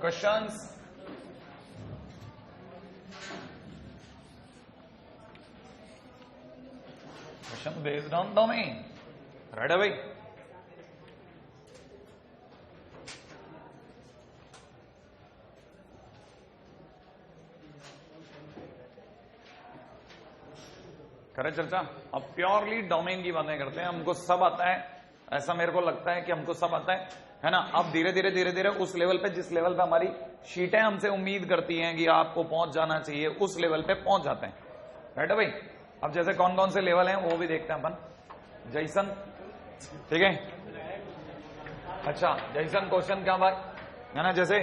Questions question based on domain. Right है भाई? करें चर्चा। अब प्योरली डोमेन की बातें करते हैं। हमको सब आता है, ऐसा मेरे को लगता है कि हमको सब आता है ना। अब धीरे धीरे उस लेवल पे, जिस लेवल पे हमारी शीटें हमसे उम्मीद करती हैं कि आपको पहुंच जाना चाहिए, उस लेवल पे पहुंच जाते हैं। राइट है भाई? अब जैसे कौन कौन से लेवल हैं वो भी देखते हैं अपन। जैसन, ठीक है? अच्छा, जैसन क्वेश्चन क्या बात है ना, जैसे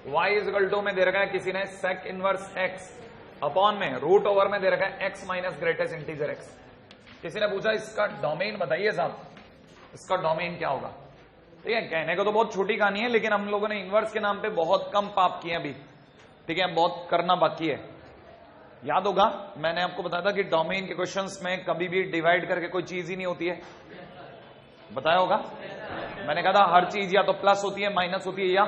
y इक्वल टू में दे रखा है किसी ने सेक इनवर्स x अपॉन में रूट ओवर में दे रखा है x minus greatest integer x। किसी ने पूछा इसका डोमेन बताइए साहब, इसका डोमेन क्या होगा? ठीक है, कहने को तो बहुत छोटी कहानी है, लेकिन हम लोगों ने इनवर्स के नाम पे बहुत कम पाप किए अभी। ठीक है, बहुत करना बाकी है। याद होगा मैंने आपको बताया था कि डोमेन के क्वेश्चंस में कभी भी डिवाइड करके कोई चीज ही नहीं होती है। बताया होगा मैंने कहा था हर चीज या तो प्लस होती है, माइनस होती है या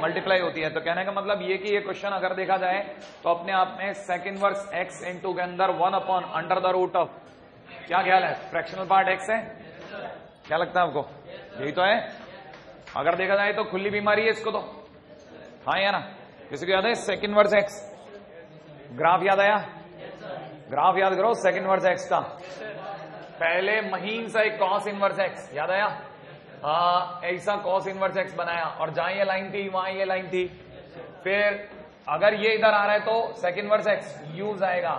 मल्टीप्लाई होती है। तो कहने का मतलब ये कि ये क्वेश्चन अगर देखा जाए तो अपने आप में सेक इनवर्स x इंटू के अंदर 1 upon under the root of, क्या ख्याल है, फ्रैक्शनल पार्ट x है? क्या लगता है आपको? यही तो है। अगर देखा जाए तो खुली बीमारी है इसको तो, हाँ या ना? किसी को याद है सेक इनवर्स x? ग्राफ याद आया? ग्राफ याद करो सेक इनवर्स x का। पहले महीन सा एक कॉस इनवर्स x याद आया? ऐसा कॉस इनवर्स x बनाया और जहां ये लाइन थी वहां ये लाइन थी। फिर अगर ये इधर आ रहा है तो सेक इनवर्स x यूज आएगा,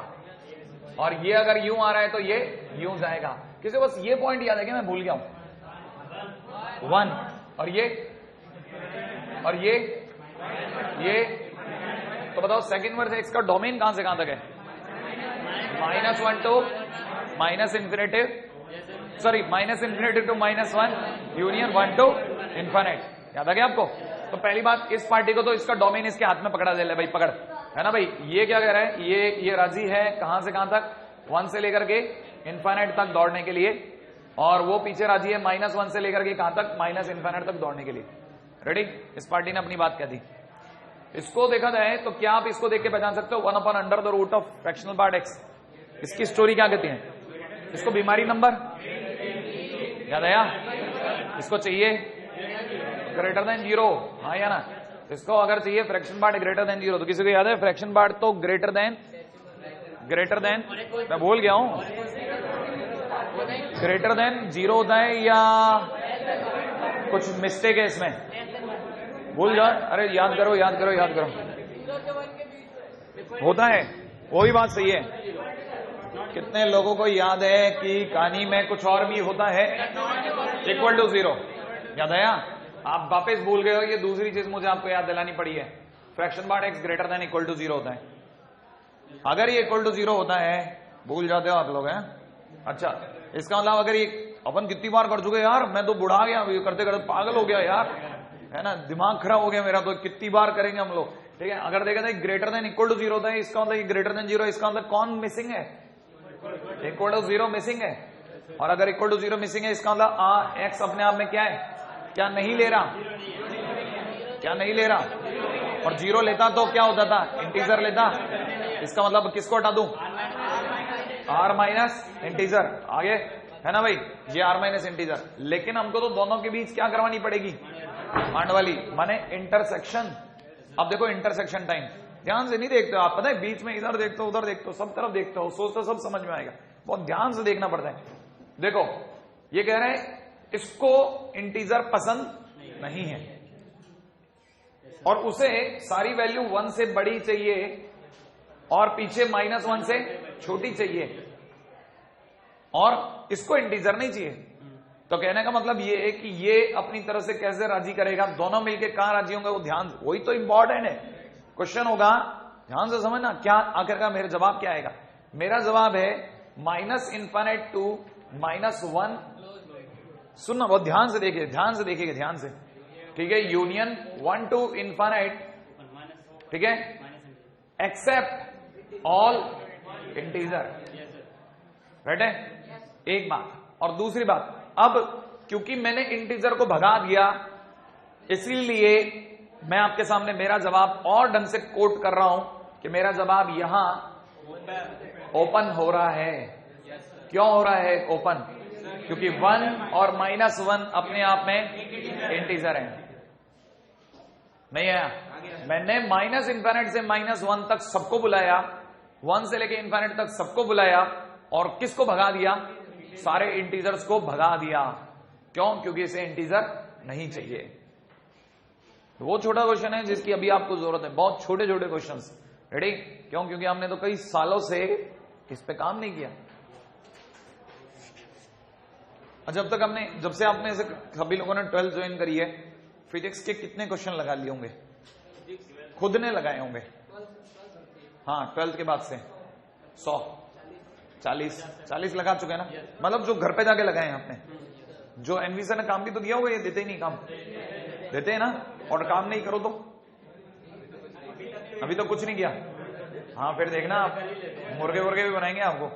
और ये अगर यूं आ रहा है तो ये यूज आएगा। किसी बस ये पॉइंट याद है कि मैं भूल गया हूं? 1 और ये तो बताओ सेक इनवर्स x का डोमेन कहां से कहां तक है? -1 to minus infinity, sorry minus infinity to -1 union 1 to infinite. याद आ गया आपको? तो पहली बात, इस पार्टी को तो इसका डोमेन इसके हाथ में पकड़ा दे ले भाई, पकड़, है ना भाई? ये क्या कह रहा है, ये राजी है कहां से कहां तक? 1 से लेकर के इन्फिनिट तक दौड़ने के लिए, और वो पीछे राजी है -1 से लेकर के कहां तक? माइनस इन्फिनिट तक दौड़ने के लिए। रेडी? इस पार्टी ने अपनी बात कह दी। इसको देखा जाए तो क्या आप इसको देख के पहचान सकते हो? 1 upon under the root of fractional part x। इसकी स्टोरी क्या कहती है? इसको बीमारी नंबर याद आया? इसको चाहिए ग्रेटर देन 0, हाँ या ना? इसको अगर चाहिए फ्रैक्शन पार्ट ग्रेटर देन 0, तो किसी को याद है फ्रैक्शन पार्ट तो ग्रेटर देन, मैं भूल गया हूं, ग्रेटर देन 0 होता है या कुछ मिस्टेक है इसमें? भूल जाओ, अरे याद करो होता है, वही बात सही है। कितने लोगों को याद है कि कहानी में कुछ और भी होता है? इक्वल टू 0 याद आया? आप वापस भूल गए हो, ये दूसरी चीज मुझे आपको याद दिलानी पड़ी है। Fraction part x greater than equal to 0 होता है। अगर ये इक्वल टू 0 होता है, भूल जाते हो आप लोग, हैं? अच्छा, इसका मतलब अगर ये अपन कितनी बार कर चुके यार, मैं तो बुढ़ा गया करते करते, पागल हो गया यार, है ना, दिमाग खराब हो गया मेरा, तो कितनी बार करेंगे हम लोग। ठीक है, अगर देखा जाए ग्रेटर देन इक्वल टू 0 होता है, इसका मतलब ग्रेटर देन 0, इसका मतलब कौन मिसिंग है? इक्वल टू 0 मिसिंग है। और अगर इक्वल टू 0 मिसिंग है, इसका मतलब x अपने आप में क्या है? क्या नहीं ले रहा? और 0 लेता तो क्या होता था? इंटीजर लेता। इसका मतलब किसको हटा दूं? r minus integer. आगे है ना भाई, ये r माइनस इंटीजर। लेकिन हमको तो दोनों के बीच क्या करवानी पड़ेगी? आंड वाली, माने इंटरसेक्शन। अब देखो इंटरसेक्शन टाइम ध्यान से नहीं देखते हो आप, पता है, बीच में इधर देखते हो उधर देखते हो, सब तरफ देखते हो, सोचते हो सब समझ में आएगा, बहुत ध्यान से देखना पड़ता है। देखो ये कह रहे हैं इसको इंटीजर पसंद नहीं है और उसे सारी वैल्यू 1 से बड़ी चाहिए और पीछे -1 से छोटी चाहिए, और इसको इंटीजर नहीं चाहिए। तो कहने का मतलब ये है कि ये अपनी तरह से कैसे राजी करेगा, दोनों मिलके कहां राजी होंगे, वो ध्यान, वही तो इंपॉर्टेंट है। क्वेश्चन होगा, ध्यान से समझना, क्या आखिरकार मेरा जवाब क्या आएगा? मेरा जवाब है -इन्फिनिट टू -1। सुनना, बहुत ध्यान से देखिए, ध्यान से, ठीक है, यूनियन 1 टू इन्फिनिट, ठीक है, एक्सेप्ट ऑल इंटीजर। राइट है? एक बात, और दूसरी बात, अब क्योंकि मैंने इंटीजर को भगा दिया, इसीलिए मैं आपके सामने मेरा जवाब और ढंग से कोट कर रहा हूं कि मेरा जवाब यहां ओपन हो रहा है। क्यों हो रहा है ओपन? क्योंकि 1 और -1 अपने आप में इंटीजर हैं। नहीं आया? मैंने माइनस इंफिनिट से -1 तक सबको बुलाया, 1 से लेके इंफिनिट तक सबको बुलाया, और किसको भगा दिया? सारे इंटीजर्स को भगा दिया। क्यों? क्योंकि इसे इंटीजर नहीं चाहिए। वो छोटा क्वेश्चन है जिसकी अभी आपको जरूरत है, बहुत छोटे छोटे क्वेश्चंस। रेडी? क्यों? क्योंकि हमने तो कई सालों से इस पे काम नहीं किया। जब से आपने सभी लोगों ने 12th ज्वाइन करी है, फिजिक्स के कितने क्वेश्चन लगा लिए होंगे? खुद ने लगाए होंगे। हाँ, 12th के बाद से 100 40 लगा चुके हैं ना। मतलब जो घर पे जाके लगाए हैं आपने। जो एनवी सर ने काम भी तो किया होगा, ये देते ही नहीं काम। देते हैं ना, और काम नहीं करो तो अभी तो कुछ नहीं किया। हाँ, फिर देखना आप मुर्गे वुर्गे भी बनाएंगे आपको,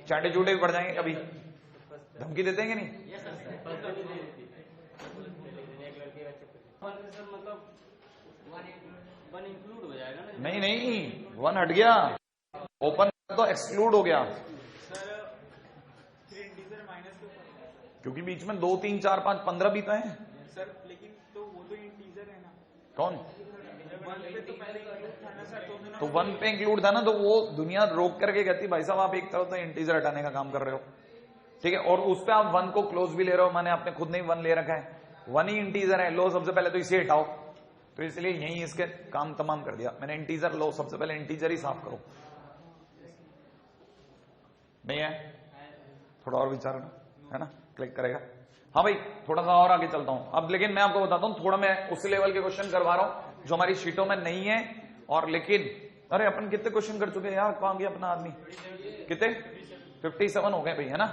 चाटे चूटे भी पड़ जाएंगे कभी। धमकी देते हैं कि नहीं? नहीं 1 हट गया, ओपन तो एक्सक्लूड हो गया। क्योंकि बीच में 2 3 4 5 15 भी तो है सर, लेकिन तो वो तो इंटीजर है ना। कौन? 1 पे तो पहले इंक्लूड था ना सर। तो 1 पे इंक्लूड था ना, तो वो दुनिया रोक करके कहती भाई साहब आप एक तरफ तो इंटीजर हटाने का काम कर रहे हो, ठीक है, और उस पे आप 1 को क्लोज भी ले रहे हो। मैंने आपने खुद नहीं 1 ले रखा है, 1 ही इंटीजर है। लो सबसे पहले तो इसे हटाओ, तो इसलिए यही इसके काम तमाम कर दिया मैंने। इंटीजर लो, सबसे पहले इंटीजर ही साफ करो। नहीं है? थोड़ा और विचार है ना, क्लिक करेगा। हाँ भाई, थोड़ा सा और आगे चलता हूं अब। लेकिन मैं आपको बताता हूं, थोड़ा मैं उसी लेवल के क्वेश्चन करवा रहा हूं जो हमारी शीटों में नहीं है। और लेकिन अरे अपन कितने क्वेश्चन कर चुके हैं यार, कहां गया अपना आदमी? कितने? 57 हो गए भाई, है ना।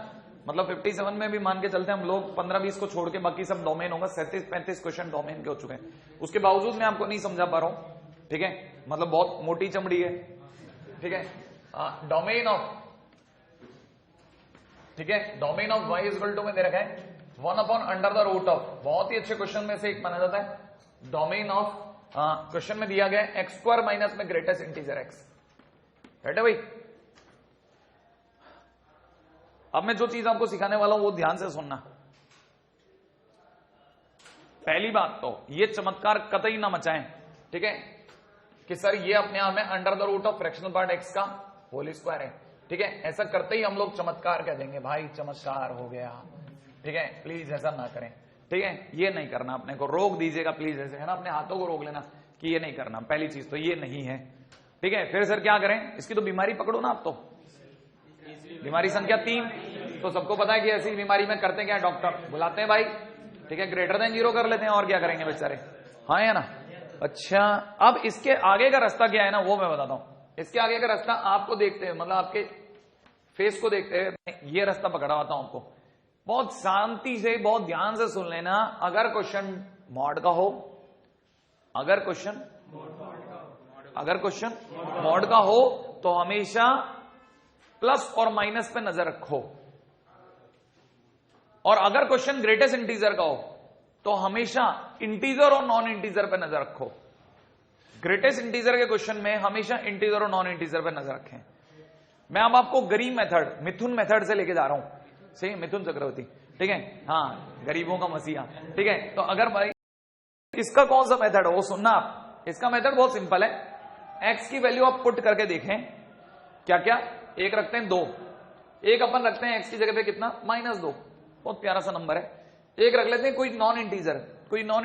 मतलब 57 में भी मान के चलते हैं हम लोग, 15-20 को छोड़ के बाकी सब डोमेन होगा। 37-35 क्वेश्चन डोमेन के हो चुके हैं। उसके बावजूद मैं आपको नहीं समझा पा रहा हूं, ठीक है, मतलब बहुत मोटी चमड़ी है, ठीक है। डोमेन ऑफ, ठीक है, domain of y equal to में दे रखा है 1/√। बहुत ही अच्छे क्वेश्चन में से एक माना जाता है। डोमेन ऑफ क्वेश्चन में दिया गया x² माइनस में ग्रेटेस्ट इंटीजर x, राइट है भाई। अब मैं जो चीज आपको सिखाने वाला हूं वो ध्यान से सुनना। पहली बात तो ये चमत्कार कतई ना मचाएं, ठीक है, कि सर ये अपने आप में √ऑफ फ्रैक्शनल पार्ट x का होल स्क्वायर है, ठीक है। ऐसा करते ही हम लोग चमत्कार कह देंगे, भाई चमत्कार हो गया, ठीक है। प्लीज ऐसा ना करें, ठीक है, ये नहीं करना। अपने को रोक दीजिएगा प्लीज, ऐसे है ना, अपने हाथों को रोक लेना कि ये नहीं करना। पहली चीज तो ये नहीं है, ठीक है। फिर सर क्या करें? इसकी तो बीमारी पकड़ो ना आप। तो बीमारी संख्या 3, तो सबको पता है कि ऐसी बीमारी में करते क्या है डॉक्टर? बुलाते हैं भाई, ठीक है, >0 कर लेते हैं, और क्या करेंगे बेचारे, हाँ है ना। अच्छा, अब इसके आगे का रास्ता क्या है ना, वो मैं बताता हूं। इसके आगे का रास्ता आपको देखते हैं, मतलब आपके फेस को देखते हैं, ये रास्ता पकड़ाता हूं आपको। बहुत शांति से, बहुत ध्यान से सुन लेना। अगर क्वेश्चन मॉड का हो, अगर क्वेश्चन मॉड का हो तो हमेशा प्लस और माइनस पे नजर रखो, और अगर क्वेश्चन ग्रेटेस्ट इंटीजर का हो तो हमेशा इंटीजर और नॉन इंटीजर पे नजर रखो। ग्रेटेस्ट इंटीजर के क्वेश्चन में हमेशा इंटीजर और नॉन इंटीजर पे नजर रखें। मैं अब आपको गरीब मेथड, मिथुन मेथड से लेके जा रहा हूं, सही, मिथुन चक्रवर्ती, ठीक है, हाँ, गरीबों का मसीहा, ठीक है। तो अगर भाई इसका कौन सा मेथड है वो सुनना आप। इसका मेथड बहुत सिंपल है। एक्स की वैल्यू आप पुट करके देखें, क्या क्या, एक रखते हैं 2, एक अपन रखते हैं एक्स की जगह पे कितना, -2, बहुत प्यारा सा नंबर है। एक रख लेते हैं कोई नॉन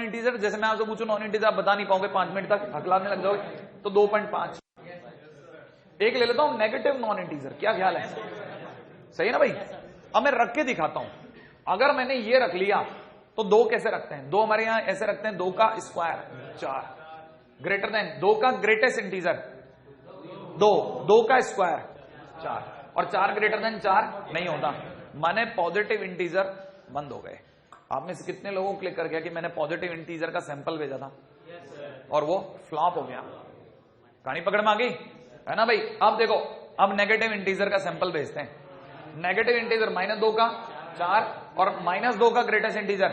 इंटीजर, जैसे मैं आपसे पूछूं नॉन इंटीजर, आप बता नहीं पाओगे 5 मिनट तक, हकलाने लग जाओगे, तो 2.5। एक ले लेता हूं नेगेटिव नॉन इंटीजर, क्या ख्याल है, सही है ना भाई। अब मैं रख के दिखाता हूं। अगर मैंने ये रख लिया तो 2 कैसे रखते हैं? 2 हमारे यहां ऐसे रखते हैं, 2 का स्क्वायर 4, ग्रेटर देन 2 का ग्रेटेस्ट इंटीजर 2 का स्क्वायर 4, और 4 ग्रेटर देन 4 नहीं होता, माने पॉजिटिव इंटीजर बंद हो गए। आप में से कितने लोगों को क्लिक कर गया कि मैंने पॉजिटिव इंटीजर का सैंपल भेजा था और वो फ्लॉप हो गया? कहानी पकड़ में आ गई, है ना भाई। अब देखो, अब नेगेटिव इंटीजर का सैंपल भेजते हैं। नेगेटिव इंटीजर -2 का 4 और -2 का ग्रेटेस्ट इंटीजर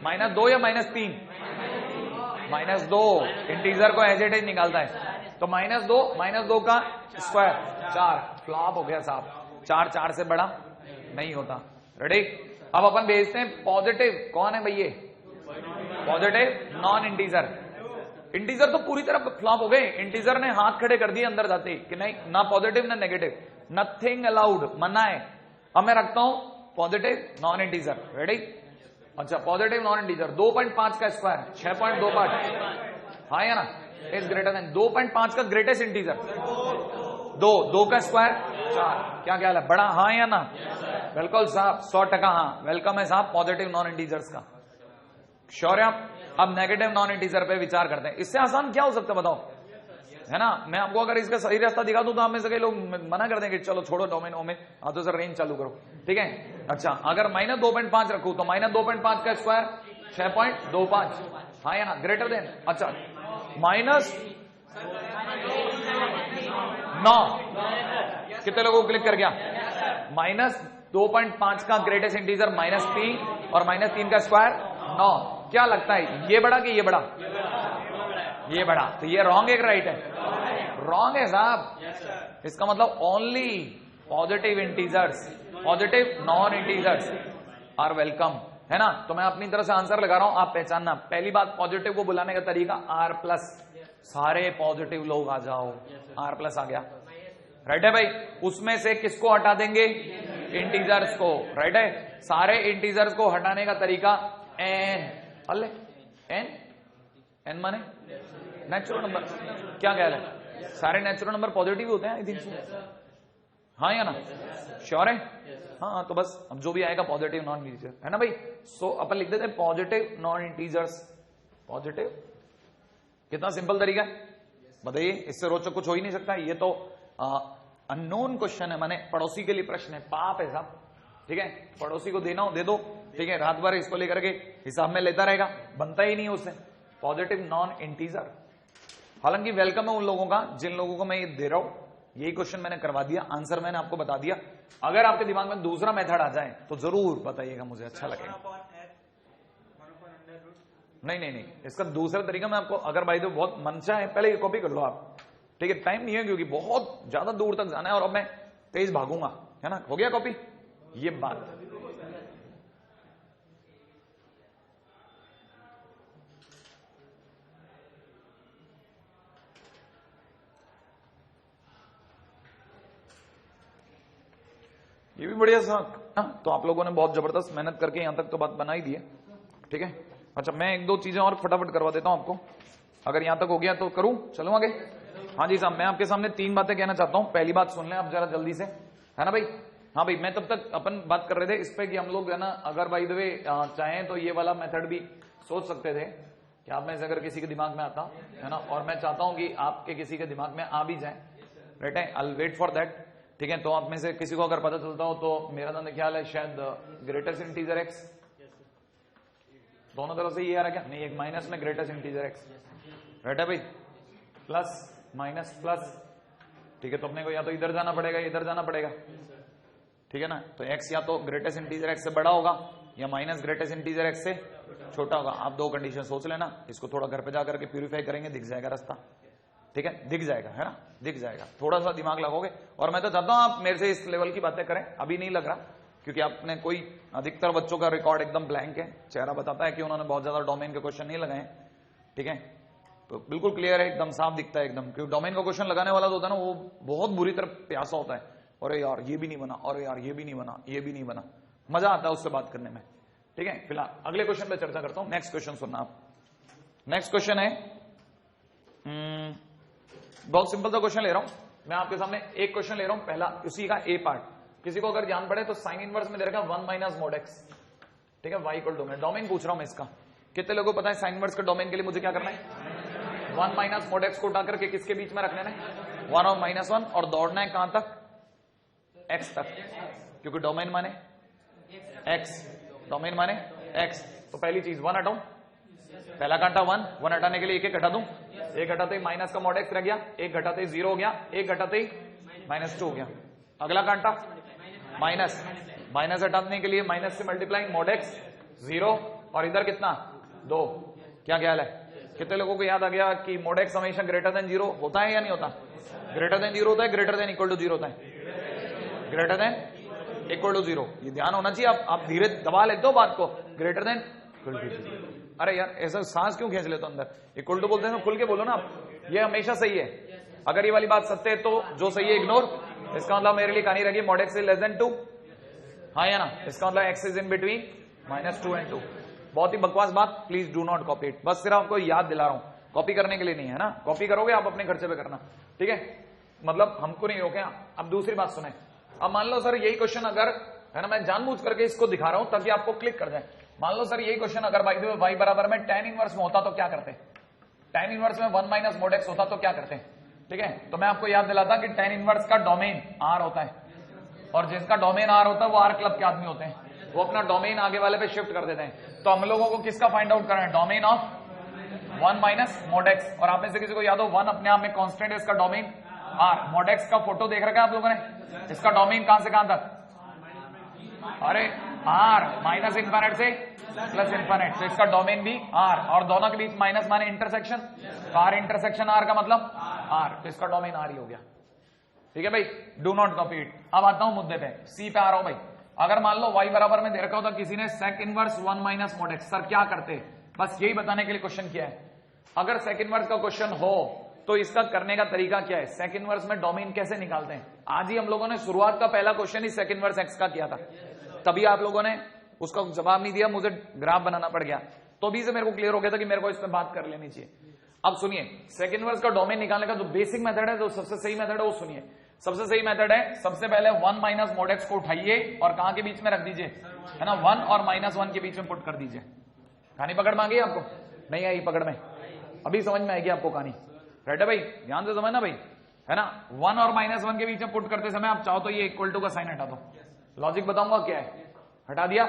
-2 या -3, -2 इंटीजर को एज इट इज निकालता है, तो -2 का स्क्वायर 4, फ्लॉप हो गया साहब। 4 से बड़ा नहीं होता। रेडी, अब अपन भेजते हैं पॉजिटिव। कौन है भैया? Positive non integer. इंटीजर तो पूरी तरह फ्लॉप हो गए, इंटीजर ने हाथ खड़े कर दिए अंदर जाते ही कि नहीं, ना पॉजिटिव ना नेगेटिव, नथिंग अलाउड, मना है। अब मैं रखता हूं पॉजिटिव नॉन इंटीजर। रेडी, अच्छा पॉजिटिव नॉन इंटीजर 2.5 का स्क्वायर 6.25, हाँ या ना, इज ग्रेटर देन 2.5 का ग्रेटेस्ट इंटीजर 2 का स्क्वायर 4। क्या ख्याल है, बड़ा हाँ या ना? बिल्कुल साहब, 100% हाँ। वेलकम है साहब पॉजिटिव नॉन इंटीजर्स का। श्योर है आप? अब नेगेटिव नॉन इंटीजर पे विचार करते हैं। इससे आसान क्या हो सकता है बताओ, है ना? मैं आपको अगर इसका सही रास्ता दिखा दूं तो आप में से कई लोग मना कर देंगे, चलो छोड़ो डोमेन वोमेन, आप तो सर रेंज चालू करो, ठीक है? अच्छा, अगर -2.5 रखूं तो -2.5 का स्क्वायर 6.25, हाँ या ना, ग्रेटर देन। अच्छा -9, कितने लोगों को क्लिक कर गया? -2.5 का ग्रेटेस्ट इंटीजर -3 और -3 का स्क्वायर 9। क्या लगता है, ये बड़ा कि ये बड़ा? ये बड़ा। तो ये रॉन्ग है कि राइट है? रॉन्ग है साहब। इसका मतलब only positive integers, positive non integers are welcome, है ना? तो मैं अपनी तरफ से आंसर लगा रहा हूं, आप पहचानना। पहली बात, पॉजिटिव को बुलाने का तरीका R+, सारे पॉजिटिव लोग आ जाओ, R+ आ गया, राइट है भाई? उसमें से किसको हटा देंगे? इंटीजर्स को, राइट है? सारे इंटीजर्स को हटाने का तरीका n, अल्ले n माने नेचुरल नंबर। क्या ख्याल है, सारे नेचुरल नंबर पॉजिटिव होते हैं आई थिंक, हाँ या ना? श्योर है? हाँ, तो बस अब जो भी आएगा पॉजिटिव नॉन इंटीजर, है ना भाई? सो अपन लिख देते हैं पॉजिटिव नॉन इंटीजर्स। पॉजिटिव, कितना सिंपल तरीका है बताइए, इससे रोचक कुछ हो ही नहीं सकता। ये तो अननोन क्वेश्चन है, माने पड़ोसी के लिए प्रश्न है, पाप है साहब, ठीक है? पड़ोसी को देना हो दे दो, ठीक है? रात भर इसको लेकर के हिसाब में लेता रहेगा, बनता ही नहीं उससे। Positive non integer. हालांकि वेलकम है उन लोगों का जिन लोगों को मैं ये दे रहा हूं, यही क्वेश्चन मैंने करवा दिया, आंसर मैंने आपको बता दिया। अगर आपके दिमाग में दूसरा मेथड आ जाए तो जरूर बताइएगा, मुझे अच्छा लगेगा। नहीं, इसका दूसरा तरीका मैं आपको, अगर भाई तो बहुत मंशा है, पहले ये कॉपी कर लो आप, ठीक है? टाइम नहीं है क्योंकि बहुत ज्यादा दूर तक जाना है और अब मैं तेज भागूंगा, है ना? हो गया कॉपी? ये बात ये भी बढ़िया सा, तो आप लोगों ने बहुत जबरदस्त मेहनत करके यहां तक तो बात बना ही दी है, ठीक है? अच्छा, मैं एक दो चीजें और फटाफट करवा देता हूं आपको, अगर यहां तक हो गया तो करूं, चलूं आगे? हाँ जी साहब, मैं आपके सामने 3 बातें कहना चाहता हूं। पहली बात सुन लें आप जरा जल्दी से, है ना भाई? हाँ भाई, मैं तब तक अपन बात कर रहे थे इस पे कि हम लोग, है ना, अगर बाय द वे चाहें तो ये वाला मेथड भी सोच सकते थे कि आप में से अगर किसी के दिमाग में आता, है ना, और मैं चाहता हूं कि आपके किसी के दिमाग में आ भी जाए, राइट है? I will wait for that, ठीक है? तो आप में से किसी को अगर पता चलता हो तो मेरा तो ख्याल है शायद ग्रेटेस्ट इंटीजर x, दोनों तरफ से ये आ रहा क्या? नहीं, एक माइनस में ग्रेटेस्ट इंटीजर x, राइट है भाई? प्लस माइनस प्लस, ठीक है? तो अपने को या तो इधर जाना पड़ेगा, इधर जाना पड़ेगा, ठीक है ना? तो x या तो ग्रेटेस्ट इंटीजर x से बड़ा होगा या माइनस ग्रेटेस्ट इंटीजर x से छोटा होगा। आप 2 कंडीशन सोच लेना, इसको थोड़ा घर पे जाकर के प्यूरिफाई करेंगे, दिख जाएगा रास्ता, ठीक है? दिख जाएगा, है ना? दिख जाएगा, थोड़ा सा दिमाग लगाओगे। और मैं तो चाहता हूं आप मेरे से इस लेवल की बातें करें, अभी नहीं लग रहा क्योंकि आपने कोई, अधिकतर बच्चों का रिकॉर्ड एकदम ब्लैंक है, चेहरा बताता है कि उन्होंने बहुत ज्यादा डोमेन के क्वेश्चन नहीं लगाए, ठीक है? तो बिल्कुल क्लियर है, एकदम साफ दिखता है एकदम, क्योंकि डोमेन का क्वेश्चन लगाने वाला तो होता है ना, वो बहुत बुरी तरह प्यासा होता है, अरे यार ये भी नहीं बना, अरे यार ये भी नहीं बना, ये भी नहीं बना, मजा आता है उससे बात करने में, ठीक है? फिलहाल अगले क्वेश्चन पे चर्चा करता हूं। नेक्स्ट क्वेश्चन सुनना आप। नेक्स्ट क्वेश्चन है, बहुत सिंपल सा क्वेश्चन ले रहा हूं मैं आपके सामने, एक क्वेश्चन ले रहा हूं, पहला उसी का ए पार्ट। किसी को अगर जान पड़े तो साइन इनवर्स में दे रखा 1 माइनस मोड एक्स, ठीक है? वाई इक्वल टू, मैं डोमेन पूछ रहा हूं मैं इसका। कितने लोगों को पता है साइन इनवर्स के डोमेन के लिए मुझे क्या करना है? 1 माइनस मोड एक्स को उठा करके किसके बीच में रखने है? 1 और -1, और दौड़ना है कहां तक? एक्स तक, क्योंकि डोमेन माने एक्स, डोमेन माने एक्स। तो पहली चीज 1 हटाऊं, पहला कांटा 1 हटाने के लिए एक हटा दूं, एक घटाते ही माइनस का मॉड एक्स रह गया, एक घटाते ही 0 हो गया, एक घटाते ही -2 हो गया। अगला कांटा माइनस हटाने के लिए माइनस से मल्टीप्लाई, मॉड एक्स 0, और इधर कितना 2। क्या ख्याल है? कितने लोगों को याद आ गया कि मोड एक्स हमेशा ग्रेटर देन 0 होता है या नहीं होता? ग्रेटर देन 0 होता है, ग्रेटर देन इक्वल टू 0 होता है? Greater than equal to 0। ये ध्यान होना चाहिए। आप धीरे दबा लेते हो बात को, ग्रेटर देन इक्वल टू 0। अरे यार ऐसा सांस क्यों खींच लेते हो अंदर? इक्वल टू बोलते हैं खुल के बोलो ना आप, ये हमेशा सही है। अगर ये वाली बात सत्य है तो जो सही है इग्नोर, इसका मतलब मेरे लिए कहानी रहेगी mode x is less then 2, हाँ या ना? इसका मतलब x is in between -2 and 2। बहुत ही बकवास बात, please do not copy it. बस सिर्फ आपको याद दिला रहा हूं, कॉपी करने के लिए नहीं है ना। कॉपी करोगे आप अपने खर्चे पे करना, ठीक है? मतलब हमको नहीं रोके। अब दूसरी बात सुने। अब मान लो सर यही क्वेश्चन अगर है ना, मैं जानबूझ करके इसको दिखा रहा हूं ताकि आपको क्लिक कर जाए। मान लो सर यही क्वेश्चन अगर बाय द वे y बराबर में tan इनवर्स में होता तो क्या करते? tan इनवर्स में 1 माइनस मोड एक्स होता तो क्या करते? ठीक है, तो मैं आपको याद दिलाता कि tan इनवर्स का डोमेन R होता है, और जिसका डोमेन R होता है वो R क्लब के आदमी होते हैं, वो अपना डोमेन आगे वाले पे शिफ्ट कर देते हैं। तो हम लोगों को किसका फाइंड आउट करना है? Domain of 1 minus mod x. और आप में से किसी को याद हो 1 अपने आप में कांस्टेंट है, इसका डोमेन R। मोड एक्स का फोटो देख रखा है आप लोगों ने? इसका डोमेन कहां से कहां तक? अरे R माइनस इन्फिनिट से प्लस इन्फिनिट, तो इसका डोमेन भी R, और दोनों के बीच माइनस माने इंटरसेक्शन, तो R इंटरसेक्शन R का मतलब R, तो इसका डोमेन R ही हो गया। ठीक है भाई, डू नॉट कॉपी इट। अब आता हूं मुद्दे पे, सी पे आ रहा हूं भाई। अगर मान लो y बराबर में दे रखा होता किसी ने sec inverse 1 minus mod x, sir क्या करते? बस यही बताने के लिए क्वेश्चन किया है। अगर सेक इनवर्स का क्वेश्चन हो तो इसका करने का तरीका क्या है? सेक इनवर्स में डोमेन कैसे निकालते हैं? आज ही हम लोगों ने शुरुआत का पहला क्वेश्चन ही सेक इनवर्स एक्स का किया था, तभी आप लोगों ने उसका जवाब नहीं दिया, मुझे ग्राफ बनाना पड़ गया। तो अभी से मेरे को क्लियर हो गया था कि मेरे को इस पर बात कर लेनी चाहिए। अब सुनिए, सेक इनवर्स का डोमेन निकालने का जो बेसिक मेथड है, जो सबसे सही मेथड है वो सुनिए। सबसे सही मेथड है, सबसे पहले 1 माइनस मोड एक्स को उठाइए और कहां के बीच में रख दीजिए? है ना, 1 और -1 के बीच में पुट कर दीजिए। कहानी पकड़ में आ गई आपको? नहीं आई पकड़ में? अभी समझ में आएगी आपको कहानी। राइट है भाई, ध्यान से समझना भाई, है ना। 1 और -1 के बीच में पुट करते समय आप चाहो तो ये इक्वल टू का साइन हटा दो। लॉजिक बताऊंगा क्या है। हटा दिया,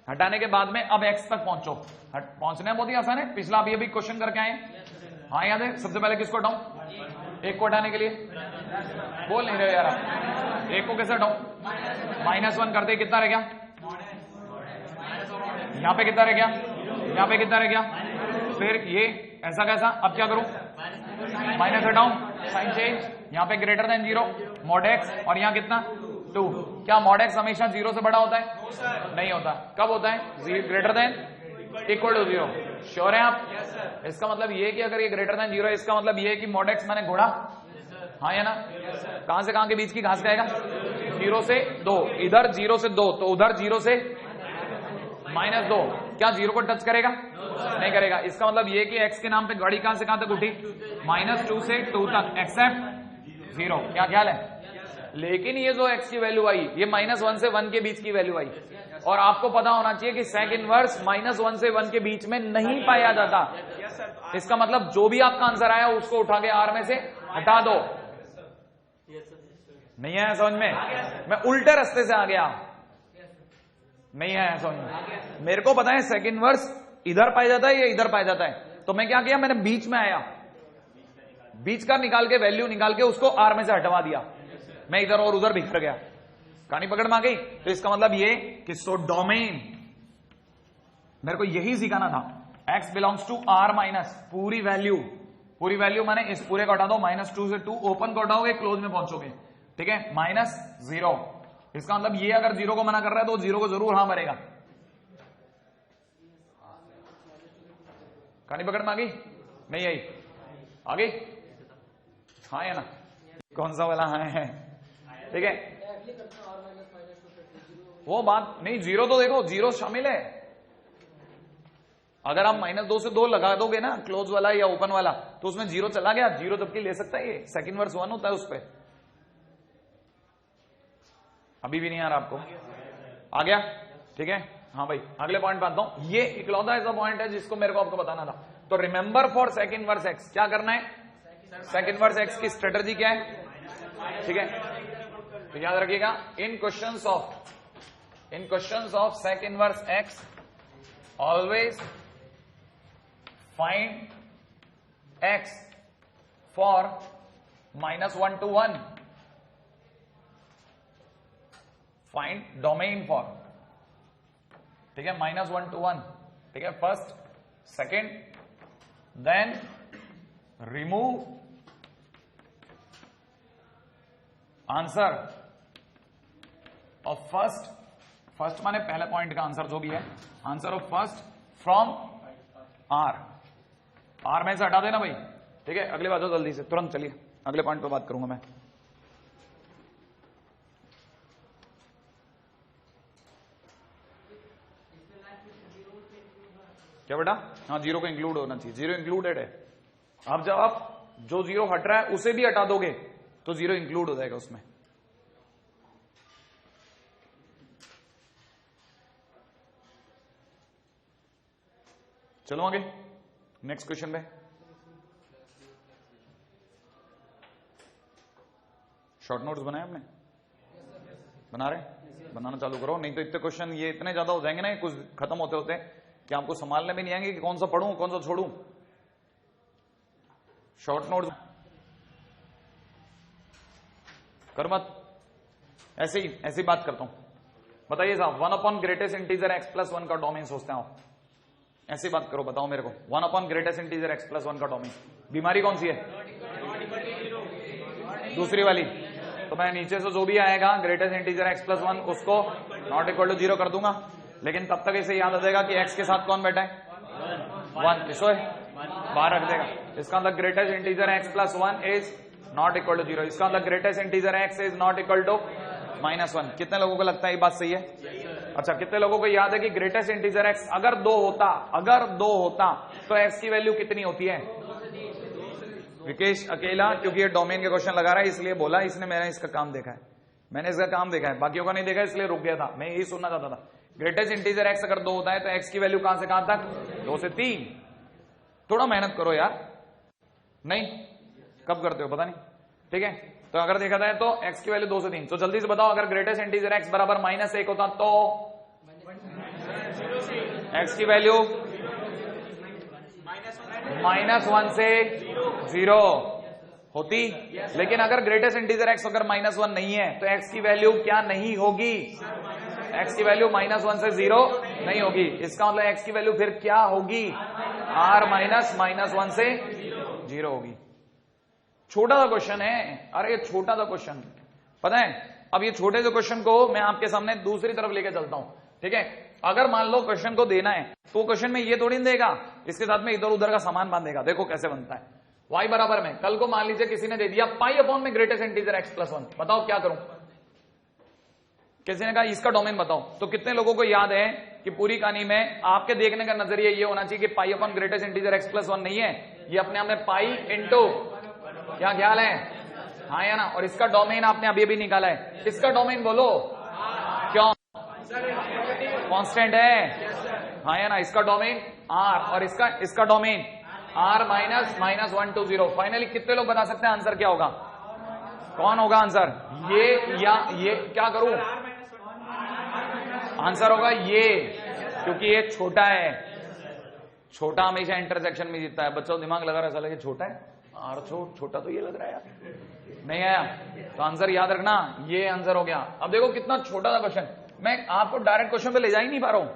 हटाने के बाद में अब एक्स तक पहुंचो। पहुंचना बहुत ही आसान है, पिछला अभी क्वेश्चन करके आए। हाँ याद है, सबसे पहले किसको हटाऊं? एक को हटाने के लिए बोल नहीं रहे यार आप। एक को कैसे हटाऊं? -1 करते कितना रह गया? यहां पे कितना रह गया? यहां पे कितना रह गया? फिर ये ऐसा कैसा? अब क्या करूं? माइनस हटाऊं, साइन चेंज, यहां पे ग्रेटर देन 0 मोड एक्स, और यहां कितना? 2। क्या मोड एक्स हमेशा 0 से बड़ा होता है? नहीं होता। कब होता है? Greater than equal to 0। Sure है आप? इसका मतलब ये कि अगर ये ग्रेटर देन 0 है, इसका मतलब ये कि मोड एक्स माने घोड़ा, हाँ या ना? कहां से कहां के बीच की घास जाएगा? 0 से 2, इधर 0 से 2, तो उधर 0 से -2। क्या 0 को टच करेगा? नहीं करेगा। इसका मतलब ये कि x के नाम पे गाड़ी कहां से कहां तक उठी? -2 से 2 तक, एक्सेप्ट 0। क्या ख्याल है? लेकिन ये जो x की वैल्यू आई, ये -1 से 1 के बीच की वैल्यू आई, और आपको पता होना चाहिए कि सेक इनवर्स -1 से 1 के बीच में नहीं पाया जाता। इसका मतलब जो भी आपका आंसर आया उसको उठा के R में से हटा दो। नहीं आया समझ में? मैं उल्टे रास्ते से आ गया, नहीं आया समझ में? मेरे को पता है सेक इनवर्स इधर पाया जाता है या इधर पाया जाता है, तो मैं क्या किया? मैंने बीच में आया, बीच का निकाल के वैल्यू निकाल के उसको R में से हटवा दिया। मैं इधर और उधर बिखर गया। कहानी पकड़ में आ गई? तो इसका मतलब ये कि सो डोमेन, मेरे को यही सिखाना था। x belongs to R minus पूरी वैल्यू माने इस पूरे को हटा दो, -2 से 2, ओपन को हटाओगे क्लोज में पहुंचोगे, ठीक है, -0। इसका मतलब ये अगर 0 को मना कर रहा है तो 0 को जरूर हाँ मरेगा। कहानी पकड़ में आ गई? नहीं आई? आ गई? हाँ या ना? कौन सा वाला हाँ है? ठीक है, वो बात नहीं। 0 तो देखो 0 शामिल है। अगर आप -2 से 2 लगा दोगे ना, क्लोज वाला या ओपन वाला, तो उसमें 0 चला गया। 0 जबकि ले सकता है, ये सेक इनवर्स 1 होता है उस पर। अभी भी नहीं आ रहा आपको? आ गया? ठीक है, हाँ भाई अगले पॉइंट पे आता हूं। ये इकलौता ऐसा पॉइंट है जिसको मेरे को आपको बताना था। तो remember for sec inverse x क्या करना है? सेक इनवर्स एक्स की स्ट्रेटजी क्या है? ठीक है, तो याद रखिएगा, in questions of sec inverse x always find x for -1 to 1, find domain for, ठीक है, -1 to 1, ठीक है, first, second, then remove answer of first माने पहले पॉइंट का आंसर जो भी है, answer of first from R में से हटा देना भाई, ठीक है। अगली बात हो जल्दी से, तुरंत चलिए अगले पॉइंट पे बात करूंगा मैं। क्या बेटा? हाँ, जीरो को इंक्लूड होना चाहिए, जीरो इंक्लूडेड है। अब जब आप जो जीरो हट रहा है उसे भी हटा दोगे तो जीरो इंक्लूड हो जाएगा उसमें। चलो आगे नेक्स्ट क्वेश्चन पे। शॉर्ट नोट्स बनाए आपने? बना रहे? बनाना चालू करो, नहीं तो इतने क्वेश्चन ये इतने ज्यादा हो जाएंगे ना कुछ खत्म होते होते कि आपको संभालने में नहीं आएंगे कि कौन सा पढ़ूं कौन सा छोड़ूं। शॉर्ट नोट्स कर मत, ऐसी बात करता हूं। बताइए साहब, 1 upon greatest integer x plus 1 का डोमेन सोचते हैं आप, ऐसी बात करो, बताओ मेरे को। 1 upon greatest integer x plus 1 का डोमेन, बीमारी कौन सी है? दूसरी वाली। तो मैं नीचे से जो भी आएगा ग्रेटेस्ट इंटीजर एक्स प्लस 1 उसको नॉट इक्वल टू 0 कर दूंगा, लेकिन तब तक इसे याद आ जाएगा कि एक्स के साथ कौन बैठा है? 1, इसको बाहर रख देगा। इसका मतलब greatest integer x plus 1 is not equal to 0। इसका मतलब greatest integer x is not equal to -1। कितने लोगों को लगता है ये बात सही है? अच्छा, कितने लोगों को याद है कि ग्रेटेस्ट इंटीजर एक्स अगर 2 होता तो एक्स की वैल्यू कितनी होती है? विकेश अकेला, क्योंकि ये डोमेन के क्वेश्चन लगा रहा है इसलिए बोला, इसने मैंने इसका काम देखा है, बाकियों का नहीं देखा इसलिए रुक गया था। मैं यही सुनना चाहता था, ग्रेटेस्ट इंटीजर एक्स अगर 2 होता है तो एक्स की वैल्यू कहां से कहां तक? 2 से 3। थोड़ा मेहनत करो यार, नहीं कब करते हो पता नहीं, ठीक है। तो अगर देखा जाए तो एक्स की वैल्यू 2 से 3, तो जल्दी से बताओ, अगर ग्रेटेस्ट इंटीजर एक्स बराबर -1 होता तो एक्स की वैल्यू -1 से 0 होती। लेकिन अगर ग्रेटेस्ट इंटीजर एक्स अगर -1 नहीं है तो एक्स की वैल्यू क्या नहीं होगी? एक्स की वैल्यू -1 से 0 नहीं होगी। इसका मतलब एक्स की वैल्यू फिर क्या होगी? r -1 से 0 होगी। छोटा सा क्वेश्चन है, अरे ये छोटा सा क्वेश्चन पता है। अब ये छोटे से क्वेश्चन को मैं आपके सामने दूसरी तरफ लेके चलता हूं, ठीक है। अगर मान लो क्वेश्चन को देना है तो क्वेश्चन में ये थोड़ी देगा, इसके साथ में इधर उधर का सामान बांधेगा। देखो कैसे बनता है। y बराबर में, कल को मान लीजिए किसी ने दे दिया पाई अपॉन में ग्रेटेस्ट इंटीजर एक्स प्लस 1, बताओ क्या करूं? किसी ने कहा इसका डोमेन बताओ, तो कितने लोगों को याद है कि पूरी कहानी में आपके देखने का नजरिया ये होना चाहिए कि pi upon greatest integer x plus 1 नहीं है, ये अपने आप में पाई इंटू, क्या ख्याल है? हाँ या ना? और इसका डोमेन आपने अभी अभी निकाला है, इसका डोमेन बोलो क्यों? कांस्टेंट है, हाँ या ना? इसका डोमेन r और इसका डोमेन r -1 to 0। फाइनली कितने लोग बता सकते हैं आंसर क्या होगा? कौन होगा आंसर? ये या ये? क्या करूं? आंसर होगा ये, क्योंकि ये छोटा है। छोटा हमेशा इंटरसेक्शन में जीतता है। बच्चों दिमाग लगा रहा है, साला ये छोटा है, और छोटा तो ये लग रहा है यार, नहीं आया तो आंसर याद रखना, ये आंसर हो गया। अब देखो कितना छोटा सा क्वेश्चन, मैं आपको डायरेक्ट क्वेश्चन पे ले जा ही नहीं पा रहा हूं,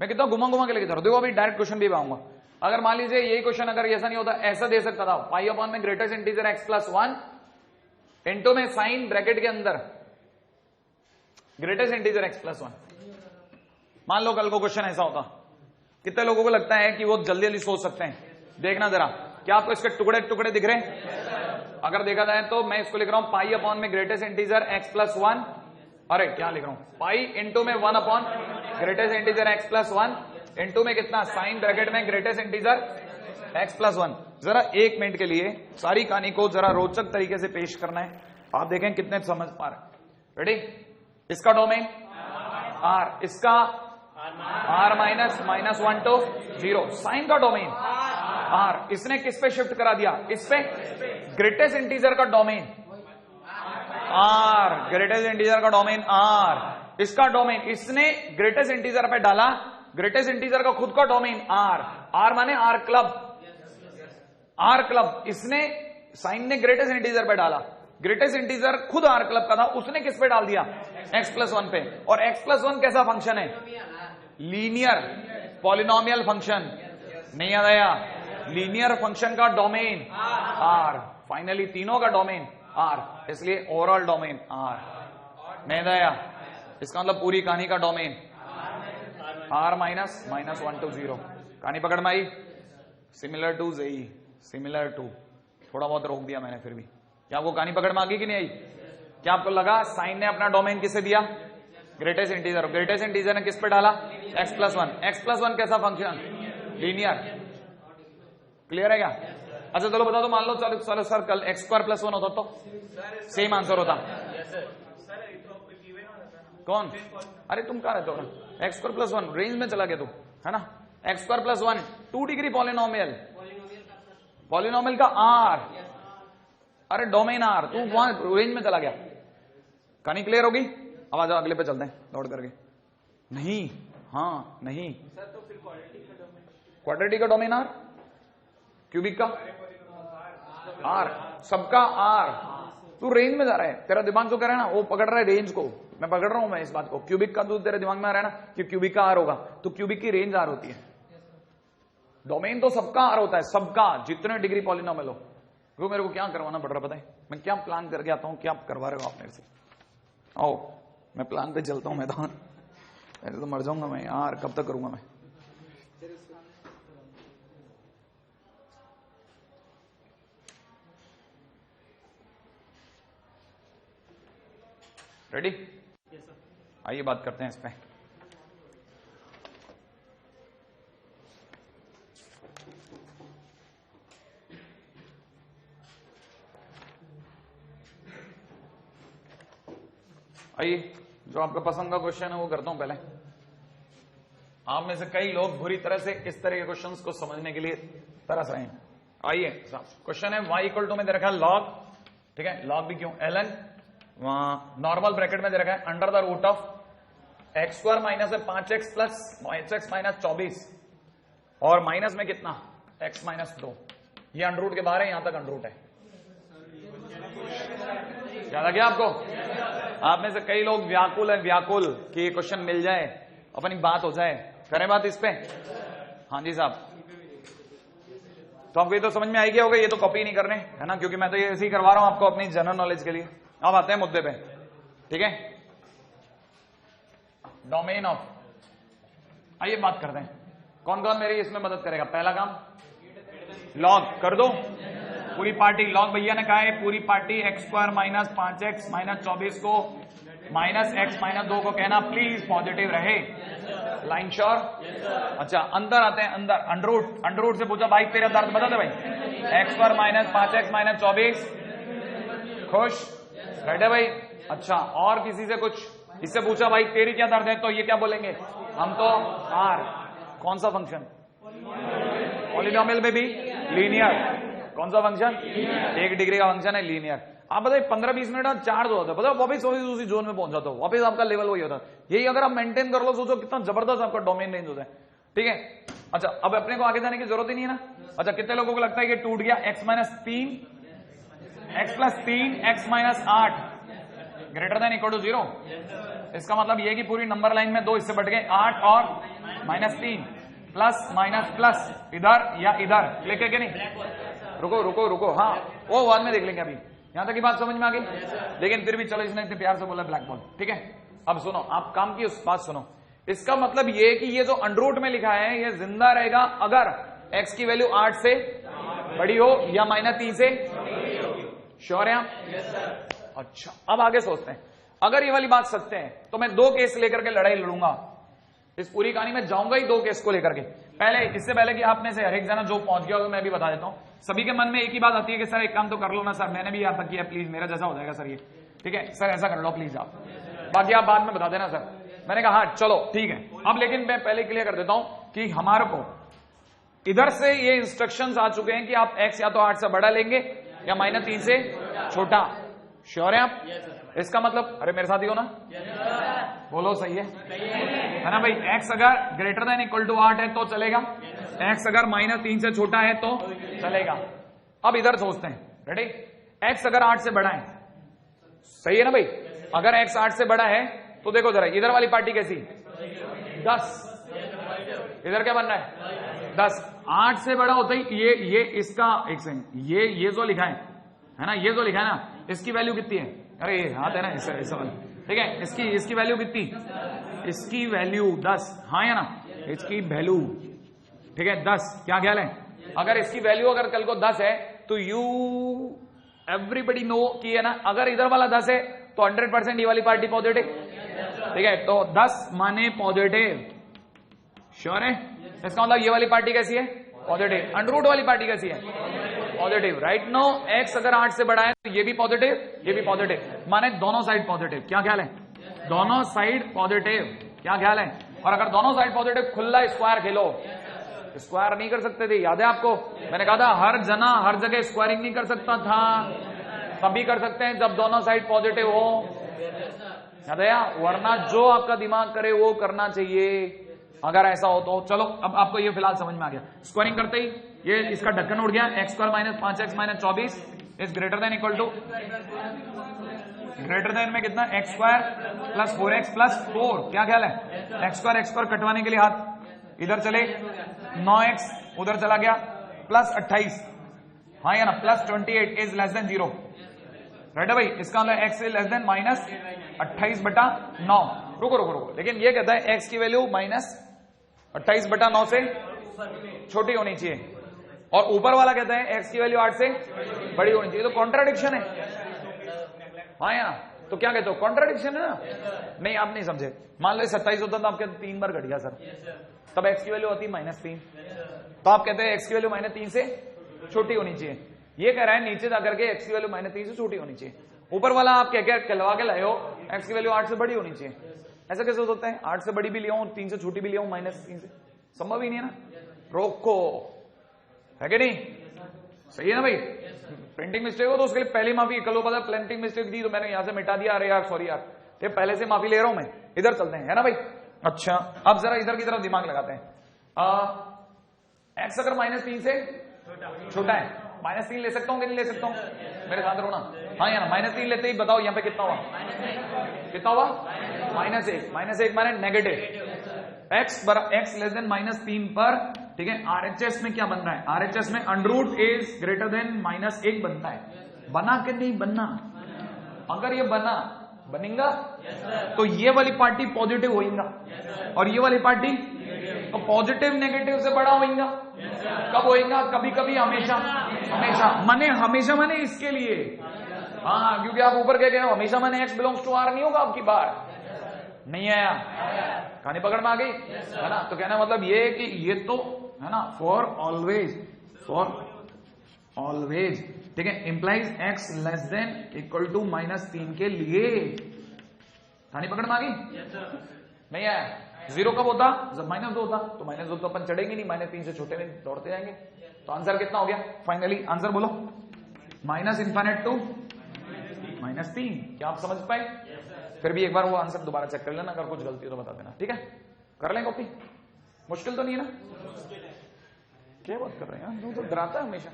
मैं कितना घुमा के लेके जा रहा हूं। देखो अभी डायरेक्ट क्वेश्चन भी पाऊंगा। अगर मान लीजिए यही क्वेश्चन अगर ऐसा नहीं होता, ऐसा दे सकता था, पाई अपॉन में greatest integer x plus 1 into में साइन ब्रैकेट के अंदर ग्रेटेस्ट इंटीजर एक्स प्लस 1। मान लो कल को क्वेश्चन ऐसा होता, कितने लोगों को लगता है कि वो जल्दी जल्दी सोच सकते हैं? देखना जरा, क्या आपको इसके टुकड़े टुकड़े दिख रहे हैं? अगर देखा जाए तो मैं इसको लिख रहा हूं पाई अपॉन में ग्रेटेस्ट इंटीजर एक्स प्लस 1, अरे क्या लिख रहा हूं, पाई इंटू में 1 upon greatest integer x plus 1 into में कितना, साइन ब्रैकेट में ग्रेटेस्ट इंटीजर एक्स प्लस 1। जरा 1 मिनट के लिए सारी कहानी को जरा रोचक तरीके से पेश करना है, आप देखें कितने समझ पा रहे। रेडी? इसका डोमेन r, इसका r -1 to 0, साइन का डोमेन r, इसने किस पे शिफ्ट करा दिया? इस पे। ग्रेटेस्ट इंटीजर का डोमेन r, ग्रेटेस्ट इंटीजर का डोमेन r, इसका डोमेन इसने ग्रेटेस्ट इंटीजर पे डाला, ग्रेटेस्ट इंटीजर का खुद का डोमेन r माने r क्लब, इसने साइन ने ग्रेटेस्ट इंटीजर पे डाला, ग्रेटेस्ट इंटीजर खुद r क्लब का था, उसने किस पे डाल दिया? x प्लस 1 पे। और x प्लस 1 कैसा फंक्शन है? Linear polynomial function. नहीं याद आया? लीनियर फंक्शन का डोमेन आर, फाइनली तीनों का डोमेन आर, इसलिए ओवरऑल डोमेन आर। नहीं दया, इसका मतलब पूरी कहानी का domain R minus minus 1 to 0। कहानी पकड़ में आई? Similar to JEE, similar to, थोड़ा बहुत रोक दिया मैंने फिर भी। क्या आपको कहानी पकड़ में आ गई कि नहीं आई? क्या आपको लगा साइन ने अपना डोमेन किसे दिया? Greatest integer. ग्रेटेस्ट इंटीजर ने किस पे डाला? x+1। x+1 कैसा फंक्शन? लीनियर। क्लियर है क्या? अच्छा चलो बता दो, मान लो चलो चलो सर कल x²+1 होता तो सेम आंसर होता। कौन? अरे तुम कहां रहते हो ना? x²+1 रेंज में चला गया तू, है ना? x²+1 2 डिग्री पॉलिनोमियल, पॉलिनोमियल का आर, अरे डोमेन आर, तू वहां रेंज में चला गया। कहानी क्लियर होगी? अब आ जाओ अगले पे चलते हैं दौड़ करके। नहीं, हाँ नहीं, क्वाड्रेटिक का डोमेन आर, क्यूबिक का आर, सबका आर। तू रेंज में जा रहा है, तेरा दिमाग जो कर रहा है ना वो पकड़ रहा है रेंज को, मैं पकड़ रहा हूं मैं इस बात को। क्यूबिक का तू तेरे दिमाग में आ रहा है ना कि क्यूबिक का आर होगा, तो क्यूबिक की रेंज आर होती है। डोमेन तो सबका आर होता है, सबका, जितने डिग्री पॉलिनोमियल हो। वो मेरे को क्या करवाना पड़ रहा पता है? मैं क्या प्लान करके आता हूं, क्या करवा रहे हो आप मेरे से? आओ मैं प्लान पे चलता हूं मैदान, ऐसे तो मर जाऊंगा मैं यार, कब तक करूंगा मैं? रेडी? आइए बात करते हैं इस पे। आइए जो आपका पसंद का क्वेश्चन है वो करता हूं पहले। आप में से कई लोग बुरी तरह से इस तरह के क्वेश्चंस को समझने के लिए तरस रहे हैं। आइए क्वेश्चन है y इक्वल टू में दे रखा है log, ठीक है, log भी क्यों, ln, नॉर्मल ब्रैकेट में दे रखा है under the root of x² minus है 5x प्लस 5x माइनस 24 और माइनस में कितना x माइनस 2। ये अंडर रूट के बाहर है, यहां तक अंडर रूट है। याद आ गया आपको? आप में से कई लोग व्याकुल है, व्याकुल कि ये क्वेश्चन मिल जाए, अपनी बात हो जाए। करें बात इस पे? हाँ जी साहब, तो आपको ये तो समझ में आई गया होगा, ये तो कॉपी नहीं करने, है ना, क्योंकि मैं तो ये ऐसे ही करवा रहा हूं आपको अपनी जनरल नॉलेज के लिए। अब आते हैं मुद्दे पे, ठीक है, डोमेन ऑफ। आइए बात करते हैं कौन कौन मेरी इसमें मदद करेगा। पहला काम लॉग कर दो, पूरी पार्टी लॉग भैया ने कहा है पूरी party x² minus 5x minus 24 को माइनस x माइनस 2 को कहना प्लीज पॉजिटिव रहे। Line sure? अच्छा अंदर आते हैं, अंदर अंडर रूट से पूछा भाई तेरा दर्द बता दे भाई, x² माइनस 5x माइनस 24, खुश बैठे भाई। अच्छा और किसी से कुछ, इससे पूछा भाई तेरी क्या दर्द है, तो ये क्या बोलेंगे हम, तो आर। कौन सा फंक्शन? पॉलिनोमियल में भी लीनियर। कौन सा फंक्शन? 1 डिग्री का फंक्शन है, लीनियर। आप बताइए 15-20 मिनट और 4 जो होता है, बताओ वापिस उसी जोन में पहुंच जाता हो, वापिस आपका लेवल वही होता है। यही अगर आप मेंटेन कर लो, सोचो कितना जबरदस्त आपका डोमेन रेंज होता है, ठीक है। अच्छा अब अपने को आगे जाने की जरूरत ही नहीं है ना। अच्छा कितने लोगों को लगता है कि टूट गया x minus 3, x plus 3, x minus 8 greater than equal to 0। इसका मतलब ये कि पूरी नंबर लाइन में 2 इससे बढ़ गए 8 और माइनस 3 प्लस माइनस प्लस इधर या इधर, लिखे कि नहीं? रुको रुको रुको, हाँ वो बाद में देख लेंगे, अभी यहां तक की बात समझ में आ गई। लेकिन फिर भी चलो, इसने इतने प्यार से बोला ब्लैक बॉल, ठीक है। अब सुनो, आप काम की उस बात सुनो। इसका मतलब ये कि ये जो अंडर रूट में लिखा है ये जिंदा रहेगा अगर x की वैल्यू 8 से बड़ी हो या -3 से। श्योर है आप? अच्छा अब आगे सोचते हैं, अगर ये वाली बात सत्य है तो मैं 2 केस लेकर के लड़ाई लड़ूंगा। इस पूरी कहानी में जाऊंगा ही 2 केस को लेकर के। पहले, इससे पहले कि आप में से हर एक जना जो पहुंच गया होगा, मैं भी बता देता हूं। सभी के मन में एक ही बात आती है कि सर एक काम तो कर लो ना सर, मैंने भी यहाँ तक किया, प्लीज मेरा जैसा हो जाएगा सर ये, ठीक है सर ऐसा कर लो प्लीज आप, बाकी आप बाद में बता देना सर। मैंने कहा हाँ चलो ठीक है। अब लेकिन मैं पहले क्लियर कर देता हूं कि हमारे को इधर से ये इंस्ट्रक्शंस आ चुके हैं कि आप x या तो 8 से बड़ा लेंगे या -3 से छोटा। श्योर है आप? इसका मतलब, अरे मेरे साथ ही हो ना, बोलो सही है ना भाई। x अगर ग्रेटर देन इक्वल टू 8 है तो चलेगा, x अगर -3 से छोटा है तो चलेगा। अब इधर सोचते हैं, रेडी? x अगर 8 से बड़ा है, सही है ना भाई। अगर x 8 से बड़ा है तो देखो जरा इधर वाली पार्टी कैसी, 10, इधर क्या बनना है 10, 8 से बड़ा होता ही ये इसका, एक सेकंड, ये जो लिखा है ना, ये जो लिखा है ना, इसकी वैल्यू कितनी है? अरे ये हाथ है ना, इस वाला, ठीक है, इसकी वैल्यू कितनी? इसकी वैल्यू 10, हाँ या ना, इसकी वैल्यू, ठीक है 10, क्या ख्याल है? अगर इसकी वैल्यू अगर कल को 10 है तो यू एवरीबडी नो कि है ना, अगर इधर वाला 10 है तो 100% ये वाली पार्टी पॉजिटिव, ठीक है, तो 10 माने पॉजिटिव, श्योर है? इसका मतलब ये वाली पार्टी कैसी है? पॉजिटिव। अंडररूट वाली पार्टी कैसी है? Positive, right? नो, एक्स अगर 8 से बड़ा है तो ये भी पॉजिटिव, ये भी पॉजिटिव, माने दोनों साइड पॉजिटिव, क्या ख्याल है? दोनों साइड पॉजिटिव, क्या ख्याल है? और अगर दोनों साइड पॉजिटिव, खुला स्क्वायर खेलो। स्क्वायर नहीं कर सकते थे, याद है आपको? मैंने कहा था हर जना हर जगह स्क्वायरिंग नहीं कर सकता था, तभी कर सकते हैं जब दोनों साइड पॉजिटिव हो, याद है? वरना जो आपका दिमाग करे वो करना चाहिए, अगर ऐसा हो तो। चलो अब आपको ये फिलहाल समझ में आ गया। स्क्वायरिंग करते ही ये इसका ढक्कन उड़ गया, x square minus 5x minus 24 is greater than equal to, greater than में कितना? X square plus 4x plus 4, क्या ख्याल है? एक्स स्क्वायर कटवाने के लिए हाथ इधर चले, 9x उधर चला गया, प्लस 28, हाँ या ना, plus 28 is less then 0, right है भाई? इसका मतलब x is less then minus 28/9। रुको, लेकिन ये कहता है x की वैल्यू माइनस 28/9 से छोटी होनी चाहिए, और ऊपर वाला कहता है x की वैल्यू 8 से बड़ी होनी चाहिए, तो कॉन्ट्राडिक्शन है, हाँ या ना? तो क्या कहते हो? कॉन्ट्राडिक्शन है ना? नहीं, आप नहीं समझे। मान लो 27 होता तो आप कहते 3 बार घट गया सर, तब x की वैल्यू होती -3, तो आप कहते हैं x की वैल्यू -3 से छोटी होनी चाहिए। ये कह रहा है नीचे जाकर के x की वैल्यू -3 से छोटी होनी चाहिए, ऊपर वाला आप क्या कहलवा के लाए हो x की वैल्यू 8 से बड़ी होनी चाहिए। ऐसा कैसे हो सकता है? 8 से बड़ी भी लिया हूं, 3 से छोटी भी लिया हूं, -3 से, संभव ही नहीं है ना। रोको, है कि नहीं? सही है ना भाई? प्रिंटिंग मिस्टेक हो तो उसके लिए पहली माफी, कल पता प्रिंटिंग मिस्टेक दी तो मैंने यहां से मिटा दिया, अरे यार सॉरी यार, ये पहले से माफी ले रहा हूं मैं। इधर चलते हैं, है ना भाई? अच्छा, अब जरा इधर की तरफ दिमाग लगाते हैं। एक्स अगर -3 से छोटा है, -3 ले सकता हूं कि नहीं ले सकता हूं? मेरे साथ रहो ना, हाँ या ना? -3 लेते ही बताओ यहाँ पे कितना हुआ? कितना हुआ? -1, -1 माने नेगेटिव। एक्स लेस देन -3 पर, ठीक है, आरएचएस में क्या बन रहा है? आरएचएस में अंडररूट इज ग्रेटर देन -1 बनता है। बना कि नहीं बनना? अगर ये बनेगा तो ये वाली पार्टी पॉजिटिव होगा, और ये वाली पार्टी तो पॉजिटिव नेगेटिव से बड़ा होगा। कब होगा? कभी कभी, हमेशा। हमेशा माने इसके लिए, हाँ, क्योंकि आप ऊपर कह गए हो हमेशा माने x बिलोंग्स टू r नहीं होगा आपकी बार, नहीं आया, कहानी पकड़ में आ गई, है ना? तो कहना मतलब ये है कि ये तो है ना, फॉर ऑलवेज, ठीक है, implies x less than equal to -3 के लिए, कहानी पकड़ में आ गई? नहीं आया? 0 कब होता? जब -2 होता, तो -2 तो अपन चढ़ेंगे नहीं, -3 से छोटे में दौड़ते जाएंगे। तो आंसर कितना हो गया फाइनली? आंसर बोलो, -∞ टू -3। क्या आप समझ पाए? फिर भी एक बार वो आंसर दोबारा चेक कर लेना, अगर कुछ गलती हो तो बता देना, ठीक है? कर लें कॉपी? मुश्किल तो नहीं है ना? क्या बात कर रहे हैं, तो डराता है हमेशा।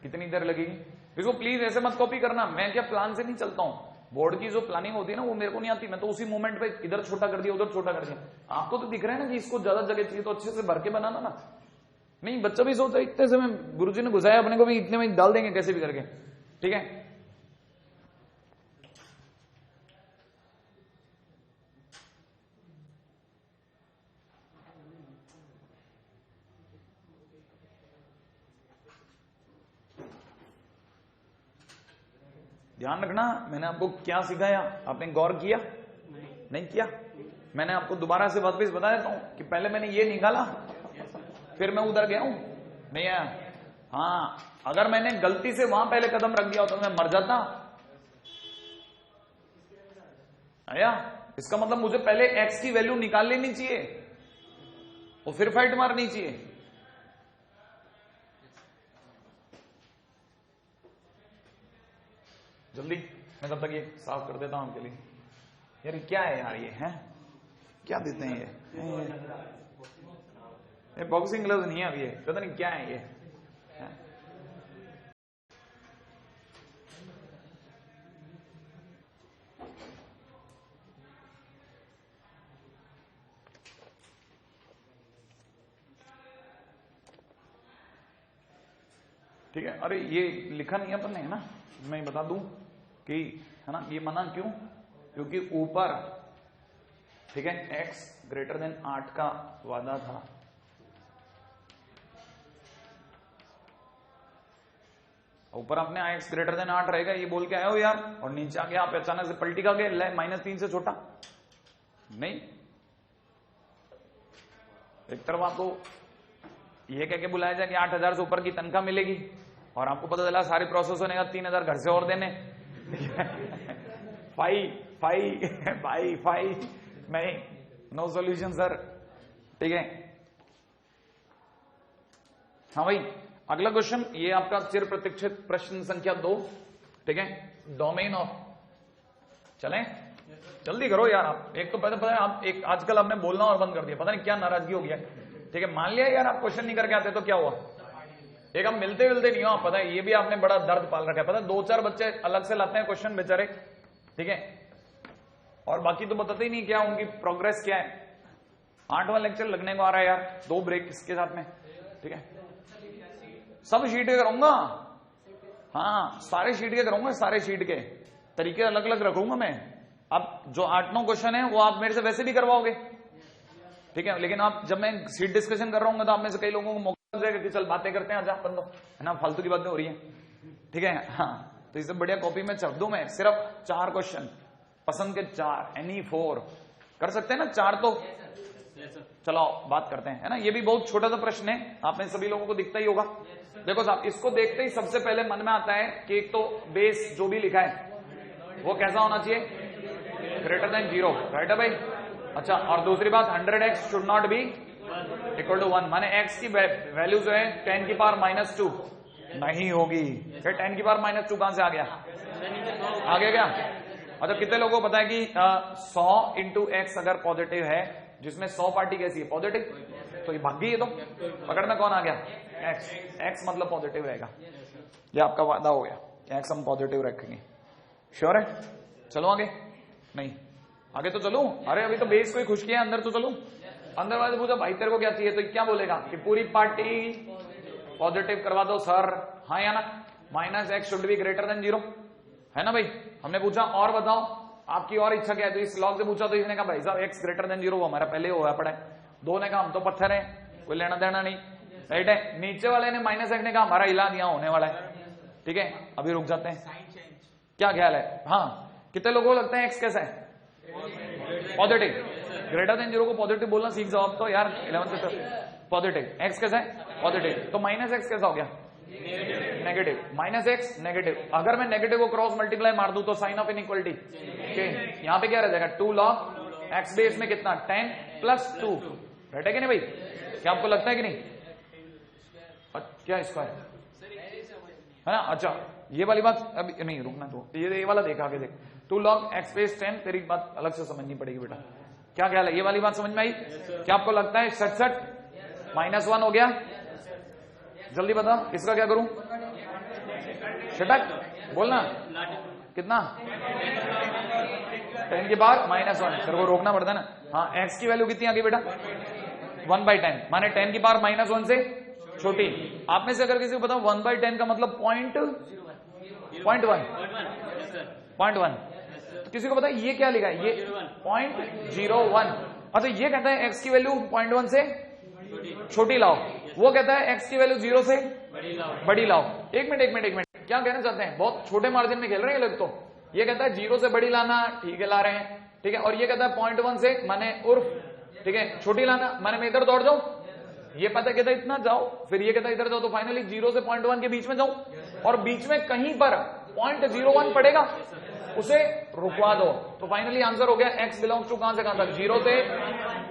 कितनी देर लगेगी? इसको प्लीज ऐसे मत कॉपी करना, मैं क्या प्लान से नहीं चलता हूं, बोर्ड की जो प्लानिंग होती है ना वो मेरे को नहीं आती, मैं तो उसी मोमेंट पे इधर छोटा कर दिया उधर छोटा कर दिया। आपको तो दिख रहा है ना कि इसको ज्यादा जगह चाहिए तो अच्छे से भर के बनाना ना। नहीं, बच्चा भी सोचता है इतने से में गुरुजी ने घुसाया अपने को भी, इतने में डाल देंगे कैसे भी करके, ठीक है? ध्यान रखना, मैंने आपको क्या सिखाया, आपने गौर किया? नहीं किया? मैंने आपको दोबारा से वापस बता देता हूं कि पहले मैंने ये निकाला, फिर मैं उधर गया हूं, नहीं आया? हाँ, अगर मैंने गलती से वहां पहले कदम रख दिया तो मैं मर जाता। आया? इसका मतलब मुझे पहले x की वैल्यू निकाल लेनी चाहिए और फिर फाइट मारनी चाहिए। जल्दी, मैं तब तक ये साफ कर देता हूं आपके लिए। यार क्या है यार, ये है क्या देते हैं ये बॉक्सिंग ग्लव्स नहीं है अभी, ये पता नहीं क्या है ये। ठीक है। अरे ये लिखा नहीं अपन ने, है ना, मैं बता दूं कि, है ना, ये मना क्यों, क्योंकि ऊपर, ठीक है, x ग्रेटर देन 8 का वादा था। ऊपर आपने x ग्रेटर देन 8 रहेगा ये बोल के आए हो यार, और नीचे आके आप अचानक से पलटी का गए -3 से छोटा नहीं। एक तरफ आपको ये कह के बुलाया जाए कि 8,000 से ऊपर की तनख्वाह मिलेगी, और आपको पता चला सारे प्रोसेस होने का 3,000 घर से और देने। फाई नहीं, नो सॉल्यूशन सर। ठीक है, हाँ भाई, अगला क्वेश्चन ये आपका चिर प्रतीक्षित प्रश्न संख्या 2। ठीक है, डोमेन ऑफ, चलें जल्दी करो यार आप। एक तो पता है आप, एक आजकल आपने बोलना और बंद कर दिया, पता नहीं क्या नाराजगी हो गया। ठीक है, मान लिया यार आप क्वेश्चन नहीं करके आते तो क्या हुआ, एक हम मिलते नहीं हो, पता है ये भी आपने बड़ा दर्द पाल रखा है, पता है 2-4 बच्चे अलग से लाते हैं क्वेश्चन बेचारे। ठीक है, और बाकी तो बताते ही नहीं क्या उनकी प्रोग्रेस क्या है। 8वां लेक्चर लगने को आ रहा है यार, 2 ब्रेक इसके साथ में। ठीक है, सब शीट के करूंगा, हाँ सारे शीट के करूंगा, सारे शीट के तरीके अलग अलग रखूंगा मैं। अब जो 8-9 क्वेश्चन है वो आप मेरे से वैसे भी करवाओगे, ठीक है, लेकिन आप जब मैं सीट डिस्कशन कर रहा हूँ तो आप में से कई लोगों को मौका मिल जाएगा कि चल बातें करते हैं, आजा अपन तो, है ना, फालतू की बातें हो रही है। ठीक है, हाँ, तो इससे बढ़िया कॉपी में छप दूं मैं, सिर्फ 4 क्वेश्चन पसंद के 4, एनी 4 कर सकते हैं ना, 4 तो चलो बात करते हैं, है ना। ये भी बहुत छोटा सा प्रश्न है, आपने सभी लोगों को दिखता ही होगा। देखो साहब, इसको देखते ही सबसे पहले मन में आता है कि एक तो बेस जो भी लिखा है वो कैसा होना चाहिए, ग्रेटर देन 0, राइट है भाई। अच्छा, और दूसरी बात 100x should not be equal to 1, माने x की वैल्यू जो है 10 की पावर -2 नहीं होगी। फिर 10 की पावर -2 कहां से आ गया, आगे क्या। अच्छा, कितने लोगों को पता है कि 100 इंटू x अगर पॉजिटिव है, जिसमें 100 पार्टी कैसी है, पॉजिटिव, तो ये भाग गई है, तो पकड़ में कौन आ गया, x मतलब पॉजिटिव रहेगा। ये आपका वादा हो गया, x हम पॉजिटिव रखेंगे, श्योर है। चलो आगे, नहीं आगे तो चलूं, अरे अभी तो बेस को ही खुश किया, अंदर तो चलूं। अंदर वाले पूछा भाई तेरे को क्या चाहिए, तो क्या बोलेगा कि पूरी पार्टी पॉजिटिव करवा दो सर, हाँ या ना, -x should be greater then 0, है ना भाई। हमने पूछा और बताओ आपकी और इच्छा क्या है, तो इस लॉग से पूछा तो इसने कहा भाई साहब x ग्रेटर देन 0, वो हमारा पहले हुआ पड़ा है। 2 ने कहा हम तो पत्थर है, कोई लेना देना नहीं, राइट है। नीचे वाले ने -x ने कहा हमारा इलाज यहाँ होने वाला है। ठीक है, अभी रुक जाते हैं, क्या ख्याल है, हाँ कितने लोगों को लगता है x कैसा है, पॉजिटिव, ग्रेटर देन 0 को पॉजिटिव बोलना सीख जाओ आप तो यार 11th से। पॉजिटिव, x कैसा है, पॉजिटिव, तो -x कैसा हो गया, नेगेटिव, -x नेगेटिव। अगर मैं नेगेटिव को क्रॉस मल्टीप्लाई मार दूं तो साइन ऑफ इनइक्वालिटी, यहां पे क्या रह जाएगा, 2 log x बेस में कितना 10 + 2, राइट है कि नहीं भाई, क्या आपको लगता है कि नहीं, क्या स्क्वायर है ना। अच्छा, ये वाली बात अभी नहीं, रुकना तो ये वाला देखा आगे देख, 2 log x बेस 10, तेरी बात अलग से समझनी पड़ेगी बेटा, क्या ख्याल है, ये वाली बात समझ में आई। क्या आपको लगता है 67 -1 हो गया, जल्दी बता इसका क्या करूं, शटक बोलना कितना, 10 की पावर -1, तेरे को रोकना पड़ता है ना। हाँ, x की वैल्यू कितनी आ गई बेटा, 1/10, माने 10 की पावर -1 से छोटी। आप में से अगर किसी को बताओ 1/10 का मतलब 0.1, तो किसी को पता है ये क्या लिखा है, ये 0.01। अच्छा, ये कहता है x की वैल्यू 0.1 से छोटी लाओ, वो कहता है x की वैल्यू 0 से बड़ी लाओ। एक मिनट, क्या कहना चाहते हैं, बहुत छोटे मार्जिन में खेल रहे हैं लोग। तो ये कहता है 0 से बड़ी लाना, ठीक है ला रहे हैं, ठीक है, और ये कहता है 0.1 से माने उर्फ, ठीक है, छोटी लाना, माने मैं इधर दौड़ जाऊं, ये पता कहता है इतना जाओ, फिर ये कहता है इधर जाओ, तो फाइनली 0 से 0.1 के बीच में जाऊं, और बीच में कहीं पर 0.01 पड़ेगा उसे रुकवा दो, तो फाइनली आंसर हो गया x बिलोंग्स टू कहां से कहां तक, 0 से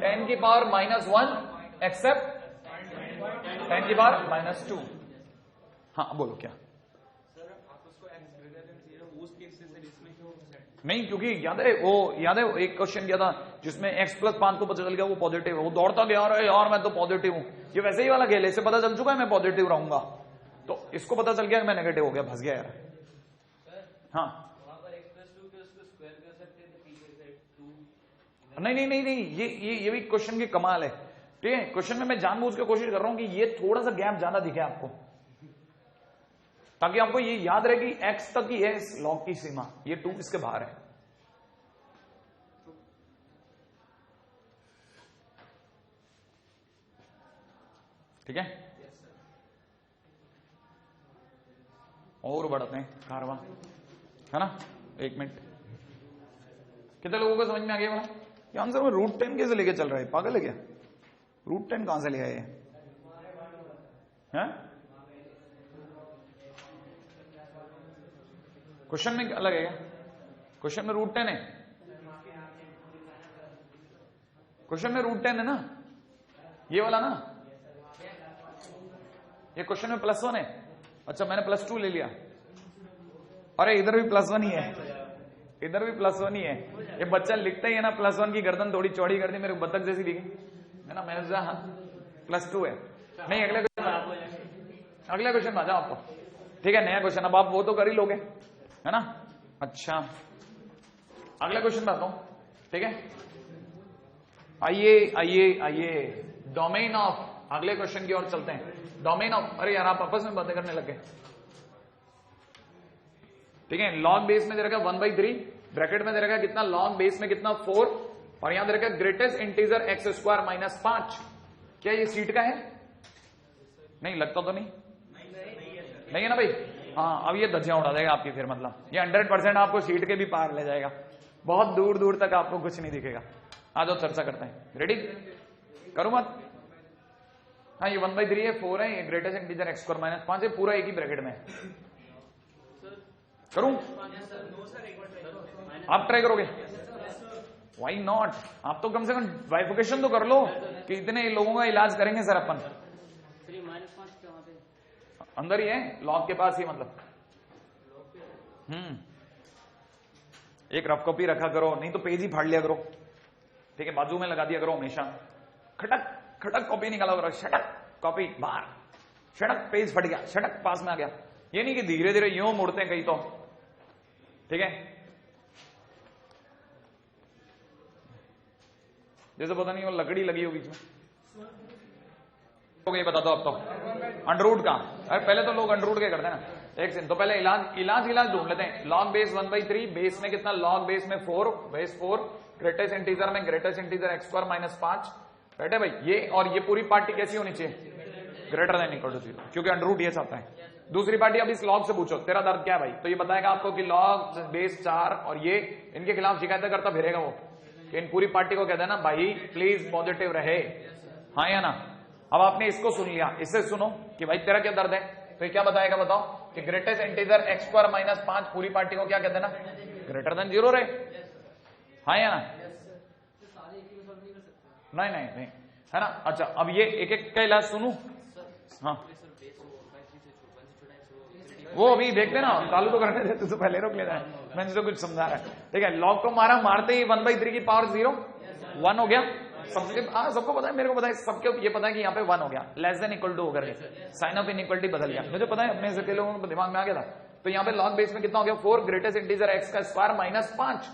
10 की पावर -1 एक्सेप्ट 10 की पावर -2। हाँ बोलो क्या, नहीं क्योंकि याद है एक क्वेश्चन किया था जिसमें x + 5 को पता चल गया वो पॉजिटिव है, वो दौड़ता गया और यार मैं तो पॉजिटिव हूं, ये वैसे ही वाला खेल है, इसे पता चल चुका है मैं पॉजिटिव रहूंगा, तो इसको पता चल गया मैं नेगेटिव हो गया, फंस गया यार। हाँ नहीं, ये भी क्वेश्चन की कमाल है, ठीक है। क्वेश्चन में मैं जानबूझ के कोशिश कर रहा हूं कि ये थोड़ा सा गैप ज्यादा दिखे आपको, ताकि आपको ये याद रहे कि x तक ही है इस लॉग की सीमा, ये 2 इसके बाहर है। ठीक है, और बढ़ते हैं कारवा, है ना। 1 मिनट, कितने लोगों को समझ में आ गया? वाला ये आंसर में √10 कैसे लेके चल रहा है? पागल है क्या? √10 कहां से ले आए हैं? क्वेश्चन में अलग है क्या? क्वेश्चन में √10 है, क्वेश्चन में √10 है ना, ये वाला ना, ये क्वेश्चन में +1 है। अच्छा, मैंने +2 ले लिया। अरे इधर भी +1 ही है, इधर भी +1 ही है। ये बच्चा लिखता ही है ना +1 की गर्दन थोड़ी चौड़ी कर दी, मेरे को बतख जैसी दिखी है ना। मैंने सोचा हाँ +2 है। नहीं, अगले क्वेश्चन में आ जाओ आपको। ठीक है, नया क्वेश्चन, अब आप वो तो कर ही लोगे, है ना। अच्छा, अगला क्वेश्चन में आता हूं। ठीक है, आइए आइए आइए, डोमेन ऑफ, अगले क्वेश्चन की ओर चलते हैं। डोमेन ऑफ, अरे यार आप आपस में बातें करने लगे। ठीक है, लॉग बेस में दे रखा 1/3, ब्रैकेट में दे रखा कितना, लॉग बेस में कितना 4, और यहां दे रखा ग्रेटेस्ट इंटीजर x² - 5। क्या ये सीट का है? नहीं लगता तो नहीं है ना भाई। हाँ, अब ये धज्जियां उड़ा देगा आपकी, फिर मतलब ये 100% आपको सीट के भी पार ले जाएगा, बहुत दूर दूर तक आपको कुछ नहीं दिखेगा। आ जाओ चर्चा करते हैं, रेडी? करूं मत? हाँ, ये 1/3 है, 4 है, ये ग्रेटेस्ट इंटीजर x² - 5 है, पूरा एक ही ब्रैकेट में है। करूं? आप ट्राई करोगे? Why not? आप तो कम से कम बाइफिकेशन तो कर लो कि इतने लोगों का इलाज करेंगे सर अपन। अंदर ही है, लॉग के पास ही, मतलब एक रफ कॉपी रखा करो, नहीं तो पेज ही फाड़ लिया करो। ठीक है, बाजू में लगा दिया करो हमेशा, खटक खटक कॉपी निकाला करो, शटक कॉपी बाहर, शटक पेज फट गया, शटक पास में आ गया। ये नहीं कि धीरे धीरे यूं मुड़ते हैं कहीं तो। ठीक है, जैसे पता नहीं वो लकड़ी लगी हो बीच में। ये बता दो अब तो अंडररूट का। अरे पहले तो लोग अंडररूट के करते हैं ना। एक सेकंड, तो पहले इलाज ढूंढ लेते हैं। लॉग बेस 1/3, बेस में कितना, लॉग बेस में 4, बेस 4, ग्रेटेस्ट इंटीजर में ग्रेटेस्ट इंटीजर x² - 5। बैठे भाई, ये और ये पूरी पार्टी कैसी होनी चाहिए? ग्रेटर देन इक्वल टू 0, क्योंकि अंडररूट ये चाहता है। दूसरी पार्टी, अब इस लॉग से पूछो तेरा दर्द क्या है भाई, तो ये बताएगा आपको कि लॉग बेस 4 और ये, इनके खिलाफ शिकायतें करता फिरेगा वो, कि इन पूरी पार्टी को कहते हैं ना भाई प्लीज पॉजिटिव रहे, हाँ या ना। अब आपने इसको सुन लिया, इससे सुनो कि भाई तेरा क्या दर्द है, तो ये क्या बताएगा बताओ कि ग्रेटेस्ट इंटीजर x² - 5 पूरी पार्टी को क्या कहते हैं ना, ग्रेटर देन 0 रहे, हाँ या ना। नहीं नहीं नहीं, है ना। अच्छा, अब ये एक एक का इलाज सुनू। हाँ, वो अभी देखते ना, चालू तो करने देते तो पहले रोक लेना है, मैंने तो कुछ समझा रहा है। ठीक है, लॉग को मारते ही 1/3 की पावर 0, 1 हो गया। सबको पता है, मेरे को पता है, सबको ये पता है कि यहाँ पे 1 हो गया, लेस देन इक्वल टू होकर साइन ऑफ इनइक्वलिटी बदल गया, मुझे पता है, अपने से लोगों को दिमाग में आ गया था। तो यहाँ पे लॉग बेस में कितना हो गया, 4, ग्रेटेस्ट इंटीजर x² - 5।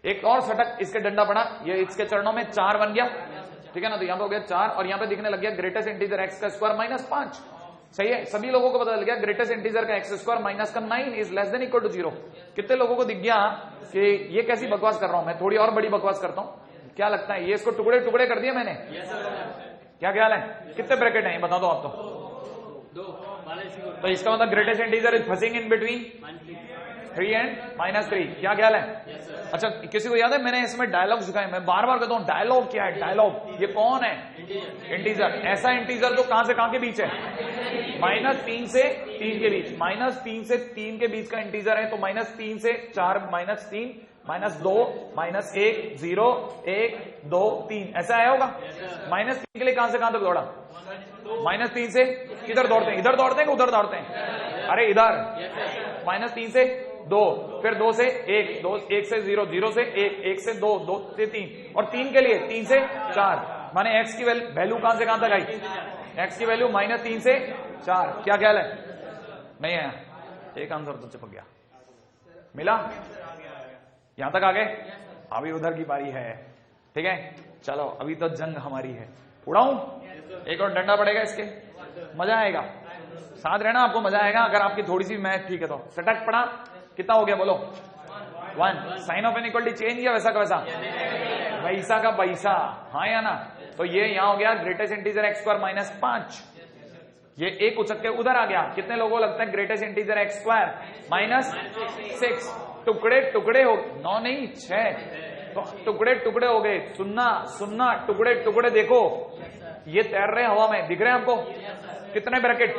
एक और सटक इसके डंडा पड़ा, ये इसके चरणों में 4 बन गया। ठीक है ना, तो यहाँ पे हो गया 4, और यहाँ पे दिखने लग गया ग्रेटेस्ट इंटीजर x² - 5। सही है, सभी लोगों को पता लग गया ग्रेटेस्ट इंटीजर का x² - 9 is less than equal to 0। कितने लोगों को दिख गया कि ये कैसी बकवास कर रहा हूं मैं, थोड़ी और बड़ी बकवास करता हूं। क्या लगता है, ये इसको टुकड़े टुकड़े कर दिए मैंने? क्या ख्याल है, कितने ब्रैकेट हैं बता दो आप तो इसका मतलब greatest integer is fussing in between 3 and -3। क्या ख्याल है? अच्छा, किसी को याद है, मैंने इसमें डायलॉग सिखाया, मैं बार बार कहता हूं डायलॉग क्या है, डायलॉग। ये कौन है? इंटीजर। ऐसा इंटीजर जो कहां से कहां के बीच है, -3 से 3 के बीच, -3 से 3 के बीच का इंटीजर है, तो -3 से 4, -3, -2, -1, 0, 1, 2, 3, ऐसा आया होगा। -3 के लिए कहां से कहां तक दौड़ा, -3 से किधर दौड़ते हैं, इधर दौड़ते हैं कि उधर दौड़ते हैं, अरे इधर, -3 से 2, फिर 2 से 1, 2, 1 से 0, 0 से 1, 1 से 2, 2 से 3, और 3 के लिए 3 से 4, माने x की वैल्यू कहां से कहां तक आई, x की वैल्यू -3 से 4। क्या ख्याल है? नहीं आया, एक आंसर तो चिपक गया, मिला, यहां तक आ गए। अभी उधर की बारी है। ठीक है, चलो अभी तो जंग हमारी है। उड़ाऊं, एक और डंडा पड़ेगा इसके, मजा आएगा। साथ रहना, आपको मजा आएगा अगर आपकी थोड़ी सी मैथ ठीक है तो। सटक पड़ा, कितना हो गया बोलो? 1। साइन ऑफ इनइक्वालिटी चेंज या वैसा का वैसा? वैसा का वैसा, हाँ या ना? तो ये यहां हो गया greatest integer x square minus 5। ये एक उचक के उधर आ गया। कितने लोगों को लगता है greatest integer x square minus 6? टुकड़े टुकड़े हो, 9 नहीं 6, तो टुकड़े टुकड़े हो गए। सुनना सुनना, टुकड़े टुकड़े देखो, ये तैर रहे हैं हवा में, दिख रहे हैं आपको? कितने ब्रैकेट?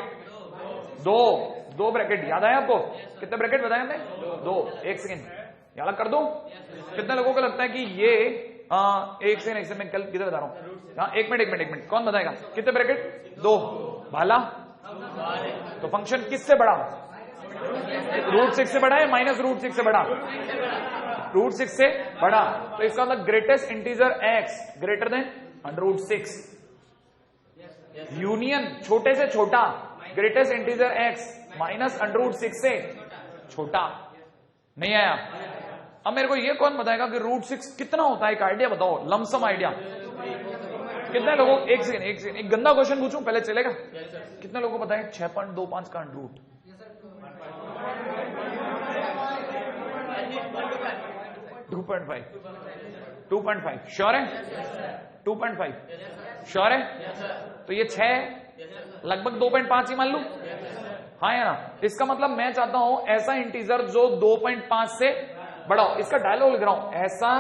2 ब्रैकेट। याद आया आपको? कितने ब्रैकेट बताए हमने? 2। एक सेकेंड याद कर दो। कितने लोगों को लगता है कि ये एक सेकेंड मैं कल किधर बता रहा हूँ? एक मिनट, कौन बताएगा? कितने ब्रैकेट? 2। भाला तो फंक्शन किससे बड़ा? √6 से बड़ा है माइनस √6 से बड़ा? √6 से बड़ा। तो इसका मतलब greatest integer x greater then √6। Union छोटे से छोटा, ग्रेटेस्ट इंटीजर x माइनस √6 से छोटा। नहीं आया? अब मेरे को ये कौन बताएगा कि √6 कितना होता है? एक आइडिया बताओ, लमसम आइडिया। कितने लोगों? एक सेकेंड, एक गंदा क्वेश्चन पूछूं पहले, चलेगा? कितने लोगों को पता है 6.25 का √? 2.5 श्योर है? 2.5 श्योर है? तो ये 6 लगभग 2.5 ही मान लू, हाँ या ना? इसका मतलब मैं चाहता हूं ऐसा इंटीजर जो 2.5 से बड़ा हो। इसका डायलॉग लिख रहा हूं, ऐसा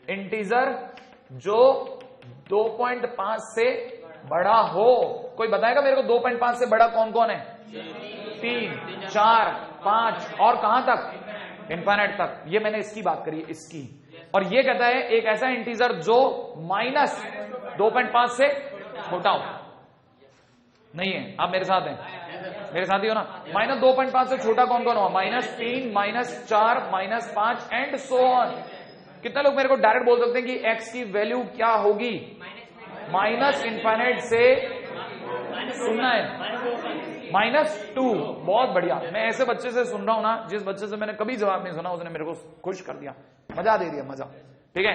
इंटीजर जो 2.5 से बड़ा हो। कोई बताएगा मेरे को 2.5 से बड़ा कौन कौन है? 3, 4, 5 और कहां तक? इनफाइनाइट तक। ये मैंने इसकी बात करी, इसकी। और ये कहता है एक ऐसा इंटीजर जो माइनस 2.5 से छोटा हो। नहीं है? आप मेरे साथ हैं? मेरे साथ ही हो ना? माइनस 2.5 से छोटा कौन कौन हुआ? -3, -4, -5 एंड सो ऑन। कितने लोग मेरे को डायरेक्ट बोल सकते हैं कि x की वैल्यू क्या होगी? माइनस इनफाइनाइट से सुनना है -2। बहुत बढ़िया। मैं ऐसे बच्चे से सुन रहा हूं ना, जिस बच्चे से मैंने कभी जवाब नहीं सुना, उसने मेरे को खुश कर दिया, मजा दे दिया, मजा। ठीक है,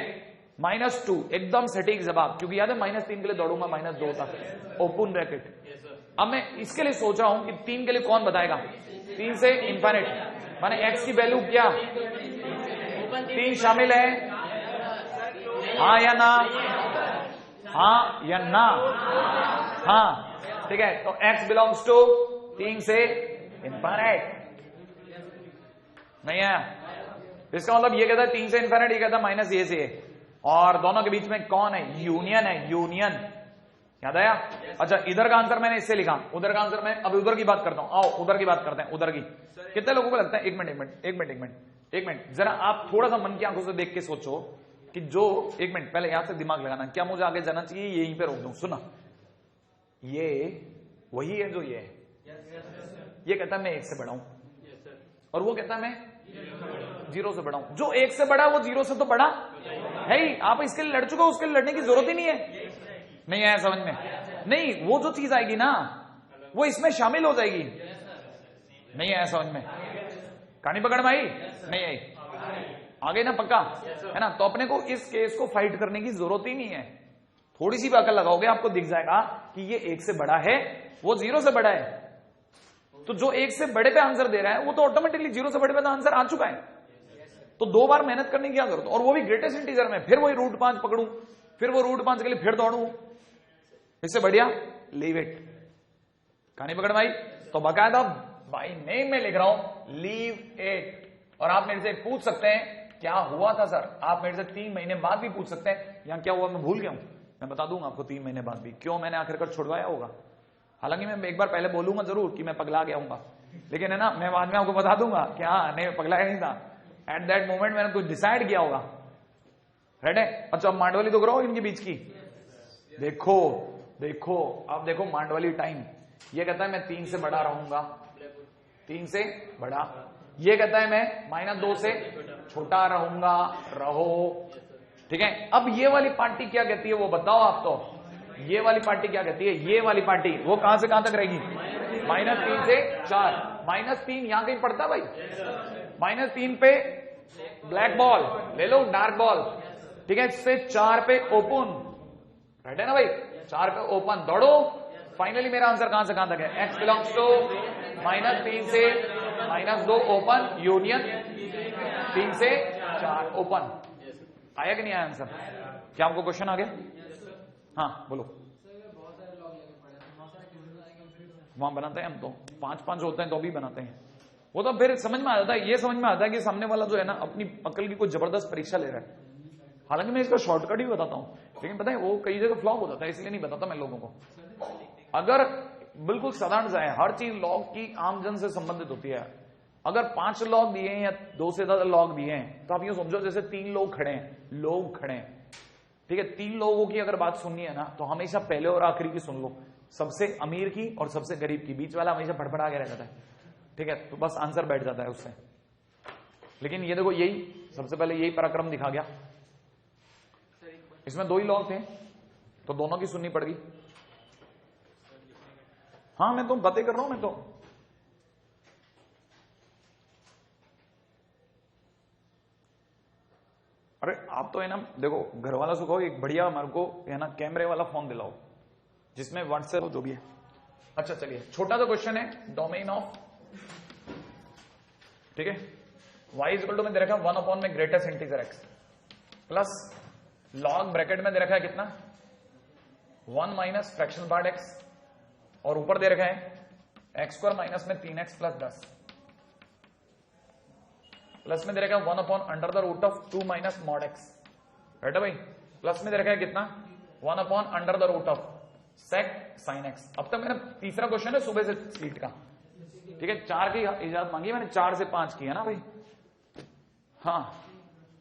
-2 एकदम सटीक जवाब, क्योंकि याद है -3 के लिए दौड़ूंगा -2 तक, ओपन ब्रैकेट। अब मैं इसके लिए सोच रहा हूं कि 3 के लिए कौन बताएगा? 3 से इनफाइनाइट माने x की वैल्यू क्या? 3 शामिल है? हाँ या ना? हाँ या ना? हाँ, ठीक है। तो x बिलोंग्स टू 3 से इनफाइनाइट। नहीं है? इसका मतलब ये कहता है 3 से इनफाइनाइट, ये कहता है माइनस ये से, और दोनों के बीच में कौन है? यूनियन है, यूनियन। याद आया? अच्छा, इधर का आंसर मैंने इससे लिखा, उधर का आंसर मैं अब उधर की बात करता हूं। आओ उधर की बात करते हैं, उधर की। कितने लोगों को लगता है? एक मिनट जरा आप थोड़ा सा मन की आंखों से देख के सोचो कि जो, एक मिनट पहले यहां से दिमाग लगाना, क्या मुझे आगे जाना चाहिए, यहीं पे रोक दूं? सुना, ये वही है जो ये है। ये कहता है मैं 1 से बड़ा हूं, और वो कहता है मैं 0 से बड़ा हूं। जो 1 से बड़ा वो 0 से तो बड़ा है ही। आप इसके लिए लड़ चुके हो, उसके लिए लड़ने की जरूरत ही नहीं है। नहीं आया समझ में? नहीं, वो जो चीज आएगी ना वो इसमें शामिल हो जाएगी। नहीं आया समझ में? कहानी पकड़ में आई? नहीं आई? आगे ना पक्का है ना? तो अपने को इस केस को फाइट करने की जरूरत ही नहीं है। थोड़ी सी भी अकल लगाओगे आपको दिख जाएगा कि ये 1 से बड़ा है, वो 0 से बड़ा है। तो जो 1 से बड़े पे आंसर दे रहा है वो तो ऑटोमेटिकली 0 से बड़े पे तो आंसर आ चुका है। तो 2 बार मेहनत करने की क्या जरूरत? और वो भी ग्रेटेस्ट इंटीजर में, फिर वही √5 पकड़ू, फिर वो √5 के लिए फिर दौड़ू। इससे बढ़िया लीव इट। कहानी पकड़ में आई? तो बकायदा बाय नेम में लिख रहा हूं लीव इट। और आप मेरे से पूछ सकते हैं क्या हुआ था सर? आप मेरे से 3 महीने बाद भी पूछ सकते हैं यहां क्या हुआ मैं भूल गया हूं, मैं बता दूंगा आपको 3 महीने बाद भी क्यों मैंने आखिरकार छुड़वाया होगा। हालांकि मैं एक बार पहले बोलूंगा जरूर कि मैं पगला गया हूँ, लेकिन है ना, मैं बाद में आपको बता दूंगा कि हाँ नहीं पगलाया नहीं था, एट दैट मोमेंट मैंने कुछ डिसाइड किया होगा। राइट है? अच्छा, अब मांडवाली तो करो इनके बीच की। देखो देखो अब देखो मांडवाली टाइम। ये कहता है मैं 3 से बड़ा रहूंगा, 3 से बड़ा। ये कहता है मैं -2 से छोटा रहूंगा, रहो। ठीक है, अब ये वाली पार्टी क्या कहती है वो बताओ आप। तो ये वाली पार्टी क्या कहती है? ये वाली पार्टी वो कहां से कहां तक रहेगी? -3 से 4। -3 यहां कहीं पड़ता भाई? -3 पे ब्लैक बॉल ले लो, डार्क बॉल। ठीक है, इससे 4 पे ओपन। राइट है ना भाई? 4 पे ओपन, दौड़ो फाइनली मेरा आंसर कहां से कहां तक है? x बिलोंग्स टू -3 से -2 ओपन यूनियन 3 से 4 ओपन। आया कि नहीं आया आंसर? क्या आपको क्वेश्चन आ गया? हाँ बोलो। वहां बनाते हैं हम तो 5-5 होते हैं तो भी बनाते हैं, वो तो फिर समझ में आ जाता है। ये समझ में आता है कि सामने वाला जो है ना अपनी अकल की कोई जबरदस्त परीक्षा ले रहा है। हालांकि मैं इसका शॉर्टकट ही बताता हूं, लेकिन पता है वो कई जगह फ्लॉप हो जाता है, इसलिए नहीं बताता मैं लोगों को। अगर बिल्कुल साधारण सा है, हर चीज लॉग की आम जन से संबंधित होती है। अगर 5 लॉग दिए हैं या 2 से ज्यादा लॉग दिए हैं तो आप यूं समझो जैसे 3 लोग खड़े हैं, ठीक है। 3 लोगों की अगर बात सुननी है ना तो हमेशा पहले और आखिरी की सुन लो, सबसे अमीर की और सबसे गरीब की, बीच वाला हमेशा फड़फड़ा के रह जाता है, ठीक है। तो बस आंसर बैठ जाता है उससे। लेकिन ये देखो यही सबसे पहले यही पराक्रम दिखा गया। इसमें 2 ही लॉग थे तो दोनों की सुननी पड़ गई। हाँ मैं तो बातें कर रहा हूं मैं तो। अरे आप तो है ना देखो घर वाला सुखाओ, एक बढ़िया हमारे को है ना कैमरे वाला फोन दिलाओ जिसमें व्हाट्सएप हो जो भी है। अच्छा चलिए छोटा सा क्वेश्चन है, डोमेन ऑफ, ठीक है। y इक्वल टू में दे रखा है 1 अपॉन में greatest integer x plus log bracket में दे रखा है कितना 1 माइनस फ्रैक्शनल पार्ट x और ऊपर दे रखा है x स्क्वायर माइनस में 3x प्लस 10 प्लस में दे रखा है 1 upon under the root of 2 minus mod x, right है भाई। प्लस में दे रखा है कितना 1 upon under the root of sec sine x। अब तक मेरा तीसरा क्वेश्चन है सुबह से सीट का, ठीक है। 4 की इजाजत मांगी मैंने, 4 से 5 की है ना भाई। हाँ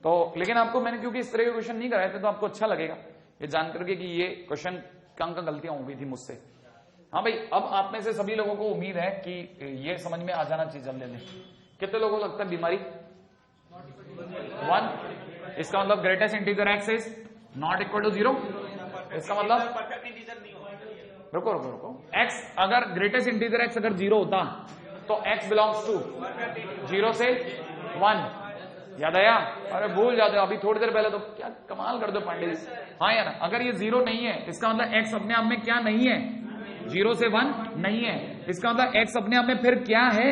तो लेकिन आपको मैंने क्योंकि इस तरह के क्वेश्चन नहीं कराए थे तो आपको अच्छा लगेगा ये जान करके कि ये क्वेश्चन कहाँ कहाँ गलतियां हो गई थी मुझसे। हाँ भाई अब आप में से सभी लोगों को उम्मीद है कि ये समझ में आ जाना चाहिए जल्दी जल्दी। कितने लोगों को लगता है बीमारी 1, इसका मतलब greatest integer x is not equal to 0, इसका मतलब रुको रुको रुको, x अगर ग्रेटेस्ट इंटीजर x अगर 0 होता तो x बिलोंग्स टू 0 से 1, याद आया? अरे भूल जाते हो, अभी थोड़ी देर पहले तो क्या कमाल कर दो पांडे जी। हाँ या ना, अगर ये 0 नहीं है इसका मतलब x अपने आप में क्या नहीं है, 0 से 1 नहीं है, इसका मतलब x अपने आप में फिर क्या है,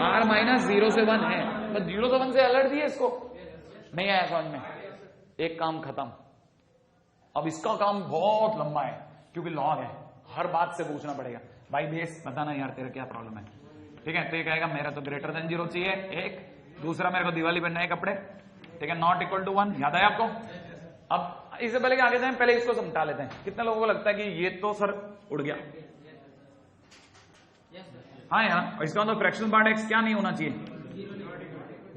r माइनस 0 से 1 है। तो 0 से 1 से अलर्ट दिए इसको, नहीं आया समझ में, एक काम खत्म। अब इसका काम बहुत लंबा है क्योंकि लॉग है, हर बात से पूछना पड़ेगा भाई बेस बताना यार तेरा क्या प्रॉब्लम है, ठीक है। तो ये कहेगा मेरा तो ग्रेटर देन 0 चाहिए, एक दूसरा मेरे को दिवाली बनना है कपड़े, ठीक है, नॉट इक्वल टू 1, याद है आपको। अब इससे पहले कि आगे जाएं पहले इसको समझा लेते हैं। कितने लोगों को लगता है कि ये तो सर उड़ गया? हाँ यार, इसका मतलब फ्रैक्शनल पार्ट x क्या नहीं होना चाहिए,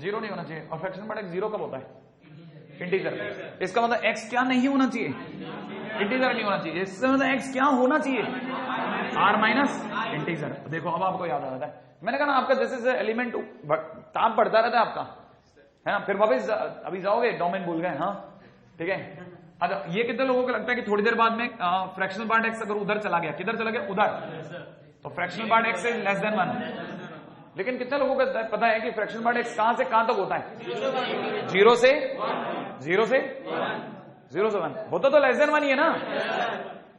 0 नहीं होना चाहिए। और फ्रैक्शनल पार्ट x 0 कब होता है, इंटीजर। इसका मतलब x क्या नहीं होना चाहिए, इंटीजर नहीं होना चाहिए। इसका मतलब x क्या होना चाहिए, r माइनस इंटीजर। देखो अब आपको याद आ जाता है, मैंने कहा ना आपका जैसे जैसे एलिमेंट काम बढ़ता रहता है आपका, है ना। फिर वापस अभी जाओगे डोमेन भूल गए, हाँ ठीक है। अच्छा ये कितने लोगों को लगता है कि थोड़ी देर बाद में फ्रैक्शनल पार्ट x अगर उधर चला गया, किधर चला गया, उधर, तो fractional part x is less then 1। लेकिन कितने लोगों को पता है कि फ्रैक्शनल पार्ट x कहां से कहां तक होता है, 0 से 1 होता तो लेस देन 1 ही है ना,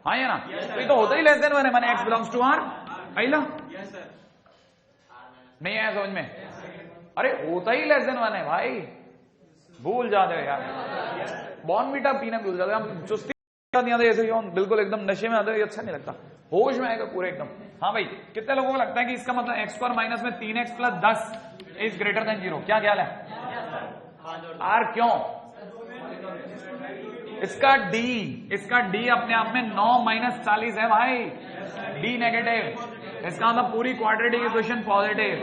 हाँ या ना। तो ये तो होता ही लेस देन 1 है, माने x बिलोंग्स टू r। आइला नहीं आया समझ में? अरे होता ही लेस देन 1 है भाई, भूल जाते हो यार, बॉर्नवीटा पीना भूल जाते हो हम, चुस्ती नहीं आते ऐसे बिल्कुल एकदम नशे में आते हो, ये अच्छा नहीं लगता, होश में आएगा पूरे एकदम। हाँ भाई कितने लोगों को लगता है कि इसका मतलब x स्क्वायर माइनस में 3x plus 10 is greater then 0, क्या ख्याल है? r क्यों? इसका d अपने आप में 9 माइनस 40 है भाई, d नेगेटिव, इसका मतलब पूरी क्वाड्रेटिक इक्वेशन पॉजिटिव,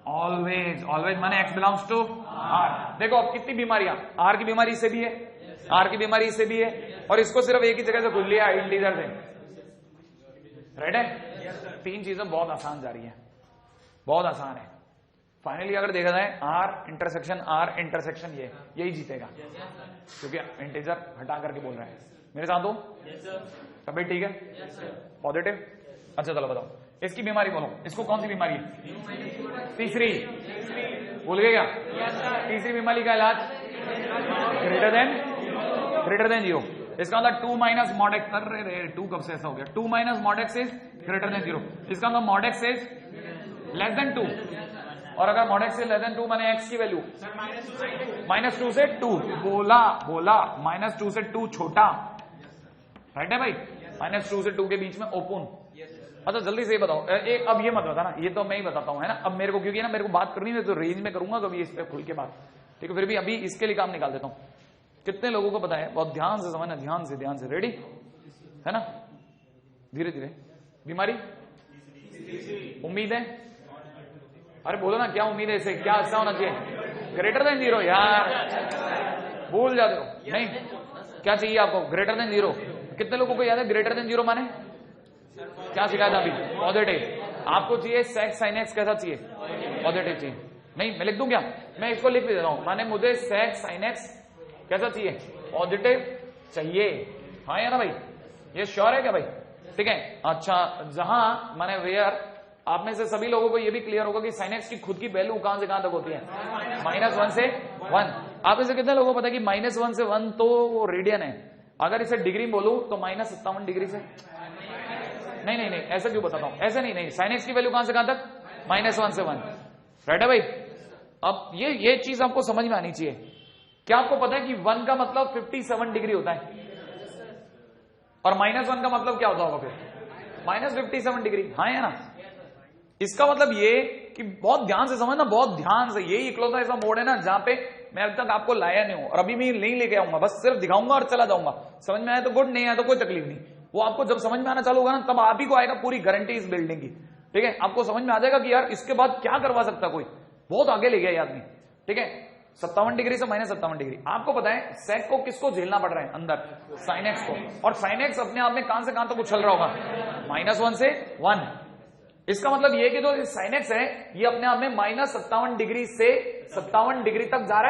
ऑलवेज माने x बिलोंग्स टू r। देखो अब कितनी बीमारियां, r की बीमारी से भी है, r की बीमारी से भी है, और इसको सिर्फ एक ही जगह से खुल लिया इंटीजर से, राइट है। 3 चीजें बहुत आसान जा रही है, बहुत आसान है। फाइनली अगर देखा जाए r इंटरसेक्शन यही जीतेगा, क्योंकि इंटीजर हटा करके बोल रहे हैं। मेरे साथ हो तभी ठीक है, पॉजिटिव। अच्छा चलो बताओ इसकी बीमारी बोलो, इसको कौन सी बीमारी है, तीसरी, भूल गए क्या? तीसरी बीमारी का इलाज ग्रेटर देन 0। इसका मतलब 2 माइनस मॉड एक्स, कर रहे 2 कब से ऐसा हो गया, 2 minus mod x is greater then 0, इसका मतलब mod x is less then 2, और अगर mod x is less then 2 माने एक्स की वैल्यू -2 से 2, बोला -2 से 2 छोटा, राइट है भाई, -2 से 2 के बीच में ओपन। अच्छा जल्दी से बताओ, अब ये मत बताना, ये तो मैं ही बताता हूं है ना, अब मेरे को क्योंकि ना मेरे को बात करनी है तो रेंज में करूंगा कभी इस पे खुल के बात, ठीक है, फिर भी अभी इसके लिए काम निकाल देता हूं। कितने लोगों को पता है, बहुत ध्यान से समझना, ध्यान से, रेडी है ना, धीरे धीरे, बीमारी, उम्मीद है, अरे बोलो ना क्या उम्मीद है, इसे क्या अच्छा होना चाहिए, ग्रेटर देन 0, यार भूल जाते हो, नहीं क्या चाहिए आपको, ग्रेटर देन 0, कितने लोगों को याद है ग्रेटर देन 0 माने क्या सिखाया था अभी, पॉजिटिव, आपको चाहिए सेक साइन एक्स कैसा चाहिए, पॉजिटिव चाहिए, नहीं मैं लिख दूं क्या, मैं इसको लिख भी देता हूं, माने मुझे सेक साइन एक्स कैसा चाहिए, पॉजिटिव चाहिए, हाँ या ना भाई, ये श्योर है क्या भाई, ठीक है। अच्छा जहां माने वेयर, आप में से सभी लोगों को ये भी क्लियर होगा कि साइन एक्स की खुद की वैल्यू कहां से कहां तक होती है, -1 से 1, आप में से कितने लोगों को पता है कि -1 से 1 तो वो रेडियन है, अगर इसे डिग्री बोलूं तो -57 डिग्री से, नहीं ऐसा क्यों बताता हूं, ऐसे नहीं साइन एक्स की वैल्यू कहां से कहां तक, -1 से 1, राइट है भाई। अब ये चीज आपको समझ में आनी चाहिए, क्या आपको पता है कि 1 का मतलब 57 डिग्री होता है, और -1 का मतलब क्या होता होगा फिर, -57 डिग्री, हाँ है ना, इसका मतलब ये कि बहुत ध्यान से समझना, बहुत ध्यान से, यही इकलौता ऐसा मोड है ना जहां पे मैं अब तक आपको लाया नहीं हूं, और अभी मैं नहीं लेके आऊंगा, बस सिर्फ दिखाऊंगा और चला जाऊंगा, समझ में आया तो गुड, नहीं आया तो कोई तकलीफ नहीं, वो आपको जब समझ में आना चालू होगा ना तब आप ही को आएगा पूरी गारंटी इस बिल्डिंग की, ठीक है, आपको समझ में आ जाएगा कि यार इसके बाद क्या करवा सकता कोई, बहुत आगे ले गया ये आदमी, ठीक है। 57 डिग्री से -57 डिग्री, आपको पता है सेक को किसको झेलना पड़ रहा है अंदर, साइन एक्स को, और साइन एक्स अपने आप में कहां से कहां तक उछल रहा होगा, -1 से 1, इसका मतलब ये कि जो साइन एक्स है ये अपने आप में -57 डिग्री से 57 डिग्री तक जा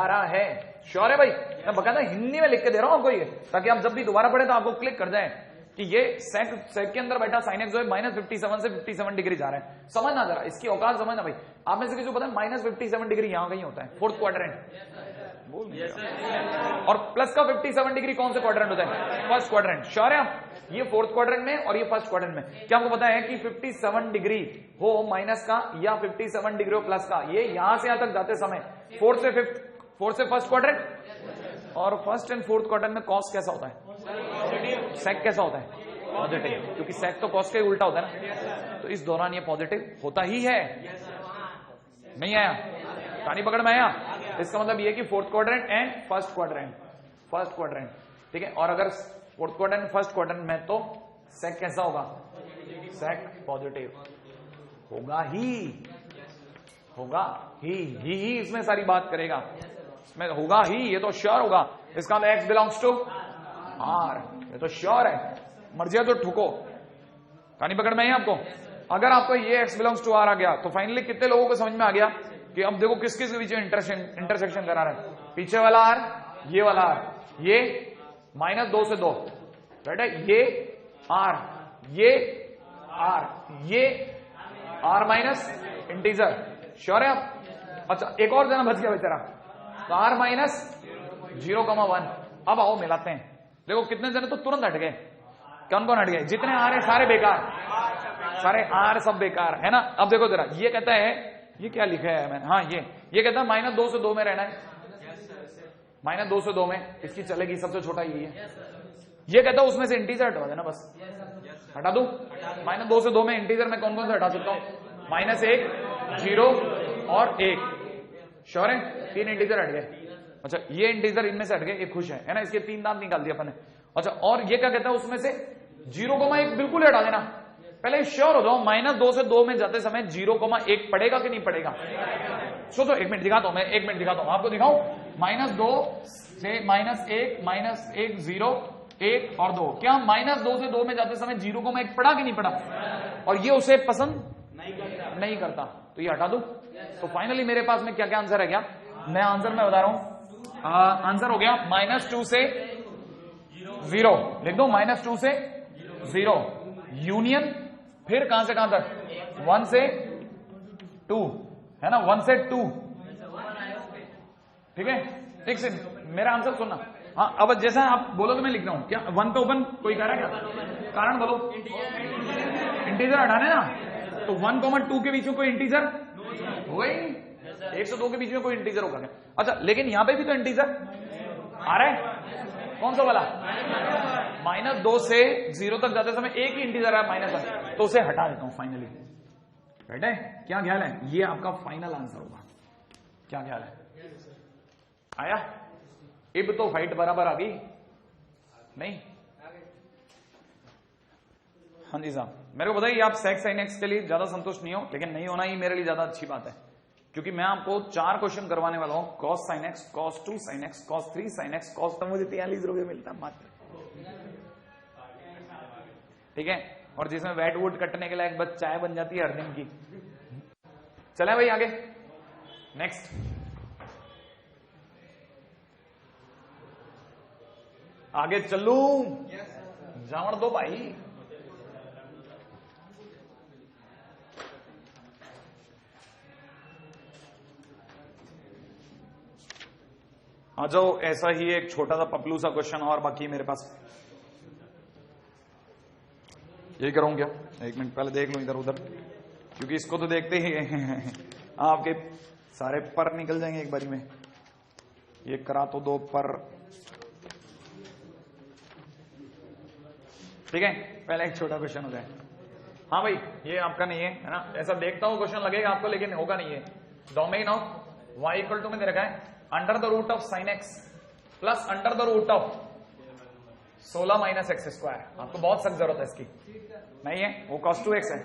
रहा है, श्योर है भाई, मैं बकायदा हिंदी में लिख के दे रहा हूं आपको ये, ताकि आप जब भी दोबारा पढ़े तो आपको क्लिक कर जाए कि ये सेक के अंदर बैठा साइन एक्स जो है -57 से 57 डिग्री जा रहा है, समझना जरा इसकी औकात समझना भाई, आप में से किसी को पता है -57 डिग्री यहां कहीं होता है, 4th क्वाड्रेंट, और प्लस का 57 डिग्री कौन से क्वाड्रेंट होता है, 1st क्वाड्रेंट, श्योर है आप, ये 4th क्वाड्रेंट में और ये 1st क्वाड्रेंट में, क्या आपको पता है कि 57 डिग्री हो माइनस का या 57 डिग्री हो प्लस का, ये यहां से यहां तक जाते समय 4th से 1st क्वाड्रेंट, और 1st एंड 4th क्वाड्रेंट में कॉस कैसा होता है, सेक कैसा होता है, पॉजिटिव, क्योंकि सेक तो कॉस के उल्टा होता है ना, तो इस दौरान ये पॉजिटिव होता ही है, नहीं आया, कहानी पकड़ में आया, इसका मतलब ये कि 4th quadrant and 1st quadrant, ठीक है, और अगर 4th क्वाड्रेंट 1st क्वाड्रेंट में तो सेक कैसा होगा, सेक पॉजिटिव होगा ही इसमें सारी बात करेगा, इसमें होगा ही, ये तो श्योर होगा, इसका मतलब एक्स बिलोंग्स टू आर, ये तो श्योर है, मर्जी है तो ठुको, कहानी पकड़ में है आपको, अगर आपको ये एक्स बिलोंग्स टू आर आ गया तो फाइनली कितने लोगों को समझ में आ गया कि अब देखो किस किस के बीच में इंटरसेक्शन करा रहा है, पीछे वाला आर, ये वाला आर, ये -2 से 2, राइट है, ये आर, ये आर माइनस इंटीजर, श्योर है आप, अच्छा एक और जना बच गया बेचारा, तो आर -0,1, अब आओ मिलाते हैं, देखो कितने जने तो तुरंत हट गए, कौन हट गए, जितने आर है सारे बेकार, सारे आर सब बेकार है ना। अब देखो जरा, ये कहता है, ये क्या लिखा है मैंने, हाँ ये कहता है -2 से 2 में रहना है, -2 से 2 में इसकी चलेगी, सबसे छोटा यही है, ये कहता है उसमें से इंटीजर हटवा देना, बस हटा दूं, -2 से 2 में इंटीजर में कौन कौन से हटा सकता हूं, -1, 0 और 1, श्योर है, 3 इंटीजर हट गए, अच्छा ये इंटीजर इनमें से हट गए, एक खुश है ना, इसके 3 दांत निकाल दिया अपन ने, अच्छा और ये क्या कहता है उसमें से 0,1 बिल्कुल हटा देना, पहले श्योर हो जाओ -2 से 2 में जाते समय 0,1 पड़ेगा कि नहीं पड़ेगा, सोचो, 1 मिनट दिखाता हूं मैं, 1 मिनट दिखाता हूं आपको, दिखाऊं, -2 से -1 0 1 और 2, क्या -2 से 2 में जाते समय 0,1 पड़ा कि नहीं पड़ा, और ये उसे पसंद नहीं करता, तो ये हटा दूं, तो फाइनली मेरे पास में क्या क्या आंसर है, क्या मैं आंसर में बता रहा हूं, आंसर हो गया -2 से 0, लिख दो, -2 से 0 यूनियन, फिर कहां से कहां तक, 1 से 2 है ना, 1 से 2, ठीक है, ठीक से मेरा आंसर सुनना, हाँ, अब जैसा आप बोलो तो मैं लिख रहा हूं। क्या 1 पे ओपन कोई कह रहा है क्या? कारण बोलो। इंटीजर हटाने ना, तो 1,2 के बीच में कोई इंटीजर होगा ही नहीं। 102 के बीच में कोई इंटीजर होगा क्या? अच्छा, लेकिन यहां पे भी तो इंटीजर आ रहा है। कौन सा वाला? -2 से 0 तक जाते समय एक ही इंटीजर है -1, तो उसे हटा देता हूं फाइनली। राइट है? क्या ख्याल है? ये आपका फाइनल आंसर होगा। क्या ख्याल है? आया? इब तो फाइट बराबर आ गई नहीं? हाँ जी साहब, मेरे को बताइए, आप सेक्स साइन एक्स के लिए ज्यादा संतुष्ट नहीं हो, लेकिन नहीं होना ही मेरे लिए ज्यादा अच्छी बात है, क्योंकि मैं आपको 4 क्वेश्चन करवाने वाला हूं। cos sin x, cos 2 sin x, cos 3 sin x, cos, तो मुझे 43 रुपये मिलता है मात्र। ठीक है, और जिसमें वैट वुड कटने के लिए एक बस चाय बन जाती है हर दिन की। चले भाई आगे, नेक्स्ट। आगे चलू? जावड़ दो भाई। आ जाओ, ऐसा ही एक छोटा सा पपलू सा क्वेश्चन और बाकी है मेरे पास। यही करूं क्या? एक मिनट पहले देख लो इधर उधर, क्योंकि इसको तो देखते ही आपके सारे पर निकल जाएंगे एक बारी में। ये करा तो दो पर। ठीक है, पहले एक छोटा क्वेश्चन हो जाए। हाँ भाई, ये आपका नहीं है ना? ऐसा देखता हूं क्वेश्चन लगेगा आपको, लेकिन होगा नहीं है। Domain of y equal to में दे रखा है under the root of sine x plus under the root of 16 minus x square. आपको बहुत सख्त जरूरत है इसकी, नहीं है? वो cos 2x है।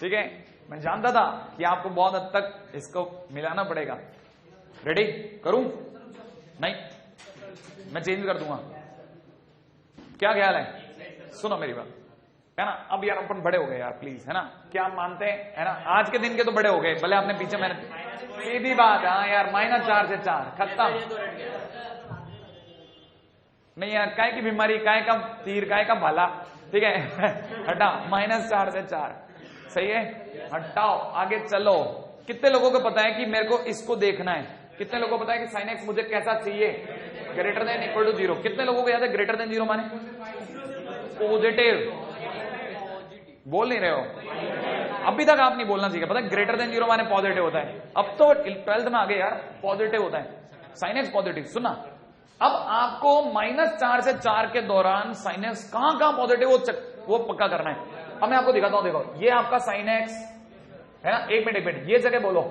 ठीक है, मैं जानता था कि आपको बहुत हद तक इसको मिलाना पड़ेगा। रेडी करूं? नहीं, मैं चेंज कर दूंगा। क्या ख्याल है? सुनो मेरी बात, है ना? अब यार अपन बड़े हो गए यार, प्लीज, है ना? क्या आप मानते हैं, है ना? आज के दिन के तो बड़े हो गए, भले आपने पीछे मेहनत। सीधी बात, हाँ यार, -4 से 4 खत्म। नहीं यार, काय की बीमारी, काय का तीर, काय का भाला। ठीक है, हटा, -4 से 4 सही है, हटाओ, आगे चलो। कितने लोगों को पता है कि मेरे को इसको देखना है? कितने लोगों को पता है कि साइन एक्स मुझे कैसा चाहिए? Greater than equal to 0। कितने लोगों को याद है ग्रेटर देन 0 माने पॉजिटिव? बोल नहीं रहे हो अभी तक? आप नहीं बोलना सीखा। पता है ग्रेटर देन 0 माने पॉजिटिव होता है। अब तो 12th में आ गए यार, पॉजिटिव होता है साइन एक्स पॉजिटिव। सुना, अब आपको -4 से 4 के दौरान साइन एक्स कहां पॉजिटिव वो पक्का करना है। अब मैं आपको दिखाता हूं, देखो ये आपका साइन एक्स है ना। एक मिनट, ये जगह बोलो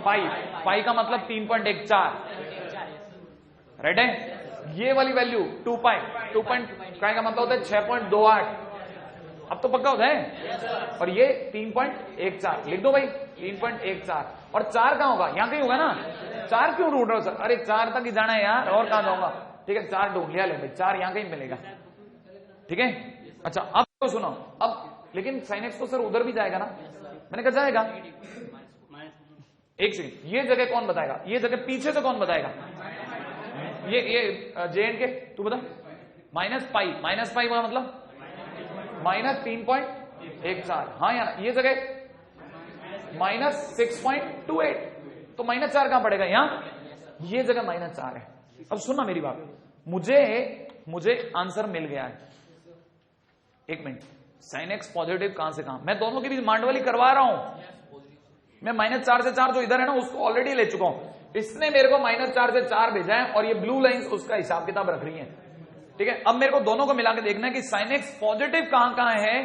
पाई का मतलब 3.14, राइट है? ये वाली वैल्यू 2 पाई का मतलब होता है 6.28। अब तो पक्का होता है। और ये 3.14 लिख दो भाई, 3.14। और 4 कहां होगा? यहां कहीं होगा ना। 4 क्यों ढूंढ रहे हो सर? अरे 4 तक ही जाना है यार, और कहां जाऊंगा? ठीक है, 4 ढूंढ लिया, ले भाई, 4 यहां कहीं मिलेगा। ठीक है, अच्छा अब तो सुनो, अब लेकिन साइन एक्स तो सर उधर भी जाएगा ना। मैंने कहा जाएगा। एक सेकंड, ये जगह कौन बताएगा? ये जगह पीछे से कौन बताएगा? ये JN के तू बता। -पाई का मतलब -3.14। हाँ यार, ये जगह -6.28, तो -4 कहां पड़ेगा? यहां। ये जगह -4 है। अब सुनना मेरी बात, मुझे आंसर मिल गया है। एक मिनट, साइन एक्स पॉजिटिव कहां से कहां? मैं दोनों के बीच मांडवाली करवा रहा हूं। मैं -4 से 4 जो इधर है ना, उसको ऑलरेडी ले चुका हूं। इसने मेरे को -4 से 4 भेजा है, और ये ब्लू लाइंस उसका हिसाब किताब रख रही है। ठीक है, अब मेरे को दोनों को मिला के देखना है कि साइन एक्स पॉजिटिव कहां है।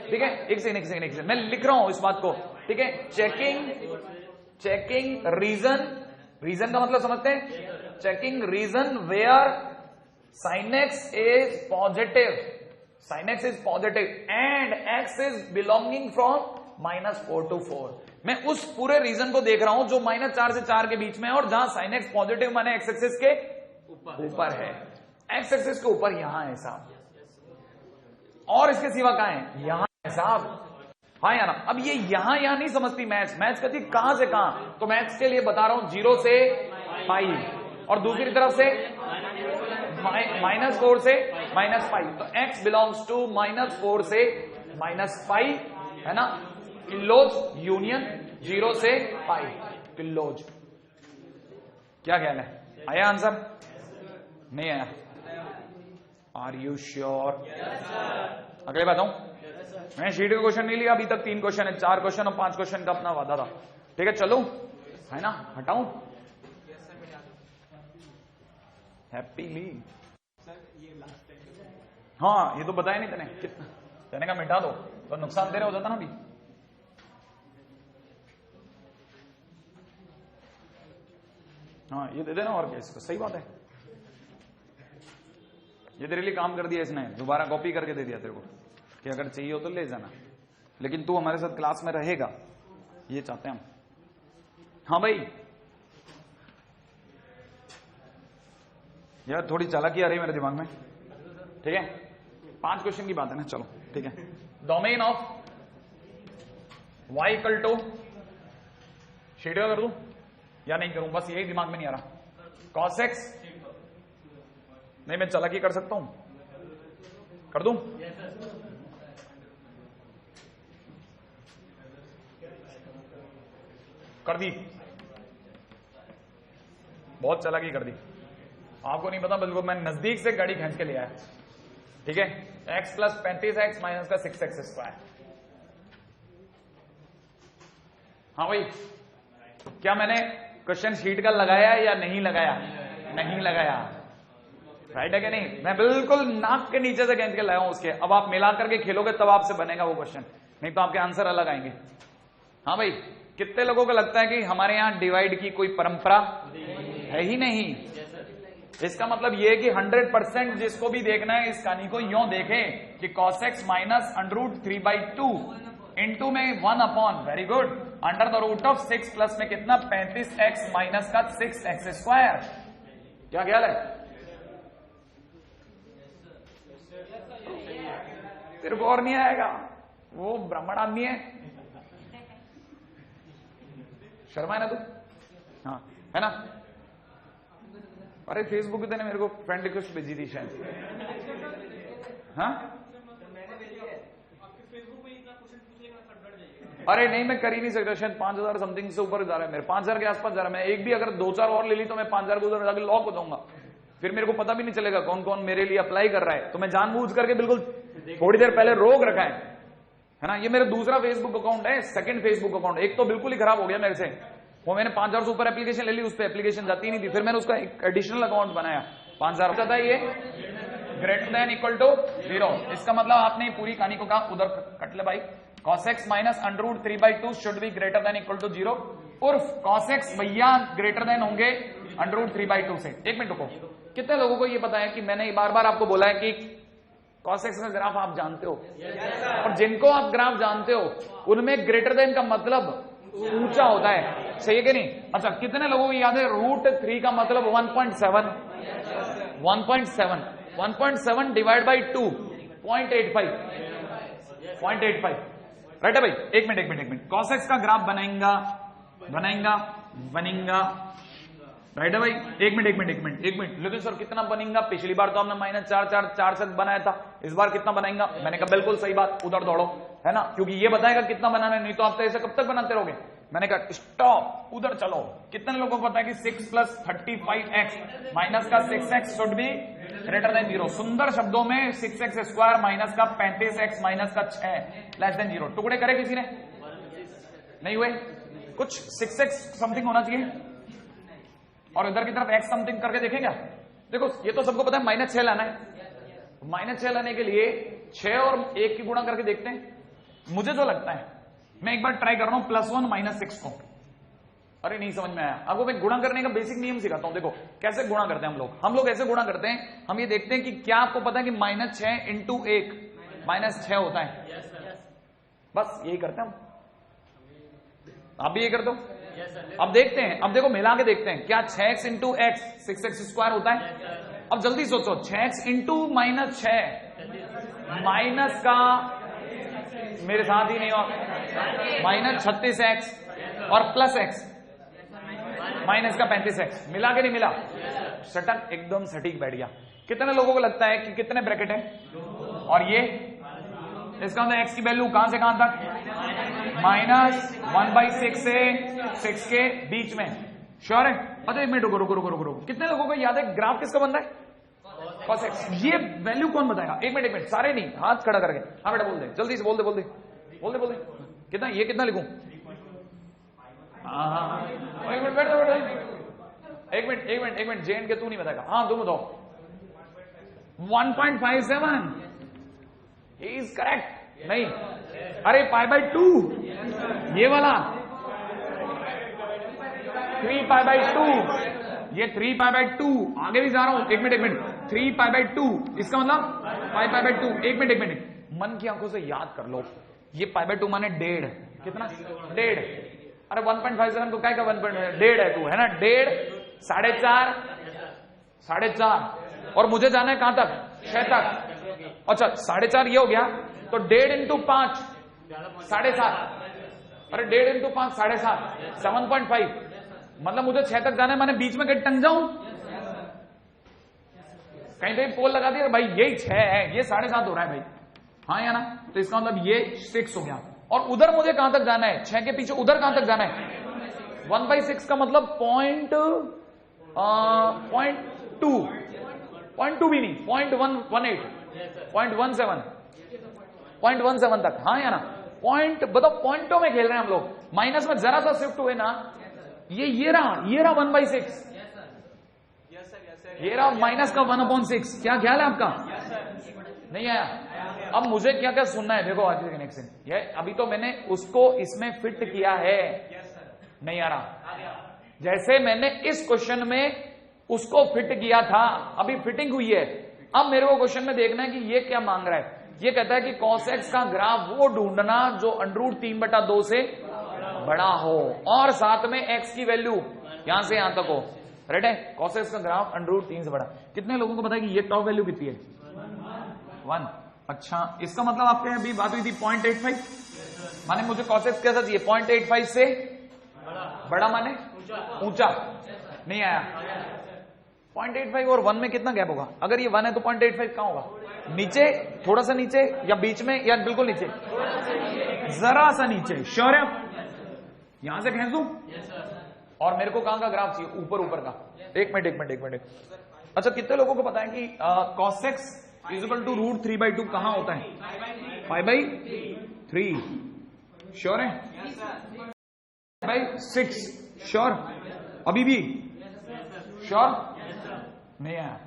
ठीक है, एक सेकंड, मैं लिख रहा हूं इस बात को। ठीक है, चेकिंग रीजन का मतलब समझते हैं? Checking region where sine x is positive and x is belonging from -4 to 4। मैं उस पूरे रीजन को देख रहा हूं जो -4 से 4 के बीच में है, और जहां साइन एक्स पॉजिटिव माने एक्स एक्सिस के ऊपर है। एक्स एक्सिस के ऊपर यहां है साहब, और इसके सिवा कहां है? यहां है साहब। हाँ या ना? अब ये यहां नहीं समझती मैथ्स कहती कहां से कहां। तो मैथ्स के लिए बता रहा हूं 0 से पाई, और दूसरी तरफ से -4 से -पाई। तो x बिलोंग्स टू -4 से -पाई, है ना? किलोज यूनियन 0 से पाई, किलोज। क्या ख्याल है? आया आंसर? नहीं आया? Are you sure? अगले बताऊं? मैंने शीट का क्वेश्चन नहीं लिया अभी तक, 3 क्वेश्चन है, 4 क्वेश्चन और 5 क्वेश्चन का अपना वादा था। ठीक है चलो, है ना, हटाऊं? हैप्पीली। हाँ ये तो बताया नहीं तेने, कितना तेने का मिटा दो तो नुकसान तेरे हो जाता ना अभी। हाँ ये दे देना और क्या, इसको सही बात है, ये तेरे लिए काम कर दिया इसने, दोबारा कॉपी करके दे दिया तेरे को कि अगर चाहिए हो तो ले जाना, लेकिन तू हमारे साथ क्लास में रहेगा, ये चाहते हैं हम। हाँ भाई यार थोड़ी चालाकी आ रही है मेरे दिमाग में। ठीक है 5 क्वेश्चन की बात है ना, चलो ठीक है। Domain of y equal to, schedule कर दूं या नहीं करूं, बस यही दिमाग में नहीं आ रहा। cos x, नहीं मैं चालाकी कर सकता हूं, कर दूं? कर दी, बहुत चालाकी कर दी, आपको नहीं पता, बिल्कुल मैं नजदीक से गाड़ी खींच के ले आया। ठीक है x प्लस 35x माइनस का 6x स्क्वायर। हाँ भाई क्या मैंने क्वेश्चन शीट का लगाया या नहीं लगाया? नहीं लगाया, राइट है कि नहीं? मैं बिल्कुल नाक के नीचे से खींच के लाया हूं उसके। अब आप मिला करके खेलोगे तब आपसे बनेगा वो क्वेश्चन, नहीं तो आपके आंसर अलग आएंगे। हाँ भाई कितने लोगों को लगता है कि हमारे यहां डिवाइड की कोई परंपरा है ही नहीं? इसका मतलब ये कि 100% जिसको भी देखना है इस कहानी को यूं देखे कि cos x माइनस √3/2 इंटू में 1 upon, very good, under the root of 6 plus में कितना 35x माइनस का 6x स्क्वायर। क्या ख्याल है? तेरे को और नहीं आएगा, वो ब्राह्मण आदमी है, शर्मा है ना तू? हाँ है ना? अरे फेसबुक पे मेरे को फ्रेंड रिक्वेस्ट भेजी थी शायद। हाँ अरे नहीं मैं कर ही नहीं सकता, शायद 5000 समथिंग से ऊपर जा रहा है मेरे, 5000 के आसपास जा रहा है। मैं एक भी अगर 2-4 और ले ली तो मैं 5000 को उधर जाकर लॉक हो जाऊंगा, फिर मेरे को पता भी नहीं चलेगा कौन कौन मेरे लिए अप्लाई कर रहा है। तो मैं जानबूझ करके बिल्कुल थोड़ी देर पहले रोक रखा है ना। ये मेरा दूसरा फेसबुक अकाउंट है, सेकंड फेसबुक अकाउंट। एक तो बिल्कुल ही खराब हो गया मेरे से, वो मैंने 5000 से ऊपर एप्लीकेशन ले ली, उस पर एप्लीकेशन जाती नहीं थी, फिर मैंने उसका एक एडिशनल अकाउंट बनाया 5000 का था। ये ग्रेटर देन इक्वल टू 0, इसका मतलब आपने पूरी कहानी को कहा उधर कट ले भाई। cos x minus √3/2 should be greater than equal to 0, उर्फ cos x भैया ग्रेटर देन होंगे √3/2 से। एक मिनट रुको, कितने लोगों को ये पता है कि मैंने बार बार आपको बोला है कि cos x का ग्राफ आप जानते हो, और जिनको आप ग्राफ जानते हो उनमें ग्रेटर देन का मतलब ऊंचा होता है, सही है कि नहीं? अच्छा कितने लोगों को याद है √3 का मतलब 1.7? 1.7 डिवाइड बाई 2 0.85 राइट है भाई। एक मिनट cos x का ग्राफ बनेगा राइट है भाई। एक मिनट, लेकिन सर कितना बनेगा? पिछली बार तो हमने -4 से बनाया था, इस बार कितना बनाएगा? मैंने कहा बिल्कुल सही बात, उधर दौड़ो, है ना, क्योंकि ये बताएगा कितना बनाना है, नहीं तो आप तो ऐसे कब तक बनाते रहोगे। मैंने कहा स्टॉप, उधर चलो। कितने लोगों को पता है कि 6 प्लस 35x माइनस का 6x should be greater then 0? सुंदर शब्दों में 6x स्क्वायर माइनस का 35x माइनस का 6 लेस देन 0। टुकड़े करे किसी ने? नहीं हुए? कुछ 6x समथिंग होना चाहिए, और इधर की तरफ x समथिंग करके देखेंगे। देखो ये तो सबको पता है -6 लाना है, -6 लाने के लिए 6 और 1 की गुणा करके देखते हैं। मुझे जो लगता है, मैं एक बार ट्राई कर रहा हूं +1 -6 को। अरे नहीं समझ में आया आपको? मैं गुणा करने का बेसिक नियम सिखाता हूं। देखो कैसे गुणा करते हैं हम लोग ऐसे गुणा करते हैं। हम ये देखते हैं कि क्या आपको पता है कि -6 इंटू 1 -6 होता है, बस यही करते हैं हम। आप भी ये करते हो? अब देखते हैं, अब देखो मिला के देखते हैं, क्या 6x into x 6x square होता है? अब जल्दी सोचो, 6x इंटू -6 माइनस का, मेरे साथ ही नहीं हो, -36x और प्लस x माइनस का 35x, मिला के नहीं मिला? सटक एकदम सटीक बैठ गया। कितने लोगों को लगता है कि कितने ब्रैकेट है? और ये इसका मतलब x की वैल्यू कहां से कहां तक? -1/6 से 6 के बीच में, श्योर है? अच्छा एक मिनट रुको रुको रुको रुको रुको, कितने लोगों को याद है ग्राफ किसका बनता है? cos x। ये वैल्यू कौन बताएगा? एक मिनट सारे नहीं, हाथ खड़ा करके। हाँ बेटा बोल दे, जल्दी से बोल दे बोल दे बोल दे बोल दे। कितना, ये कितना लिखूं? हाँ एक मिनट बैठ बैठ, एक मिनट जेन के तू नहीं बताएगा। हाँ तुम बताओ। 1.57 इज करेक्ट। नहीं अरे π/2 ये वाला 3π/2, ये 3π/2 आगे भी जा रहा हूं। एक मिनट 3π/2 इसका मतलब 5π/2। एक मिनट मन की आंखों से याद कर लो, ये π/2 माने 1.5। कितना? 1.5। अरे 1.57 को क्या का 1.1.5 है तू, है ना? 1.5 4.5 4.5 और मुझे जाना है कहां तक? 6 तक। अच्छा 4.5 ये हो गया तो 1.5 × 5 7.5। अरे 1.5 × 5 7.5 7.5। मतलब मुझे 6 तक जाना है, मैंने बीच में कहीं टंग जाऊं? कहीं पे पोल लगा दिया भाई यही 6 है, ये 7.5 हो रहा है भाई। हाँ या ना? तो इसका मतलब ये 6 हो गया। और उधर मुझे कहां तक जाना है? 6 के पीछे उधर कहां तक जाना है? 1/6 का मतलब 0.2 भी नहीं, 0.118 0.17 तक। हाँ या ना? पॉइंट बताओ, पॉइंटों में खेल रहे हैं हम लोग। माइनस में जरा सा शिफ्ट हुए ना, ये रहा 1/6, ये रहा माइनस का 1/6। क्या ख्याल है आपका? नहीं आया? अब मुझे क्या क्या सुनना है देखो आज के कनेक्शन। ये अभी तो मैंने उसको इसमें फिट किया है, नहीं आ रहा। जैसे मैंने इस क्वेश्चन में उसको फिट किया था, अभी फिटिंग हुई है। अब मेरे को क्वेश्चन में देखना है कि ये क्या मांग रहा है। ये कहता है कि cos x का ग्राफ वो ढूंढना जो √3/2 से बड़ा हो और साथ में x की वैल्यू यहां से यहां तक हो। राइट है? cos x का ग्राफ √3 से बड़ा। कितने लोगों को पता है कि ये टॉप वैल्यू कितनी है? 1। अच्छा इसका मतलब आपके अभी बात हुई थी 0.85, माने मुझे cos x कैसा चाहिए? 0.85 से बड़ा माने ऊंचा। नहीं आया? 0.85 और 1 में कितना गैप होगा? अगर ये 1 है तो 0.85 कहां होगा? नीचे, थोड़ा सा नीचे, या बीच में, या बिल्कुल नीचे? जरा सा नीचे। श्योर है? यहां से खींच दूं? और मेरे को कहां का ग्राफ चाहिए? ऊपर ऊपर का। एक मिनट। अच्छा कितने लोगों को पता है कि cos x = √3/2 कहां होता है? π/3। श्योर है? 6। श्योर? अभी भी श्योर? नहीं आया?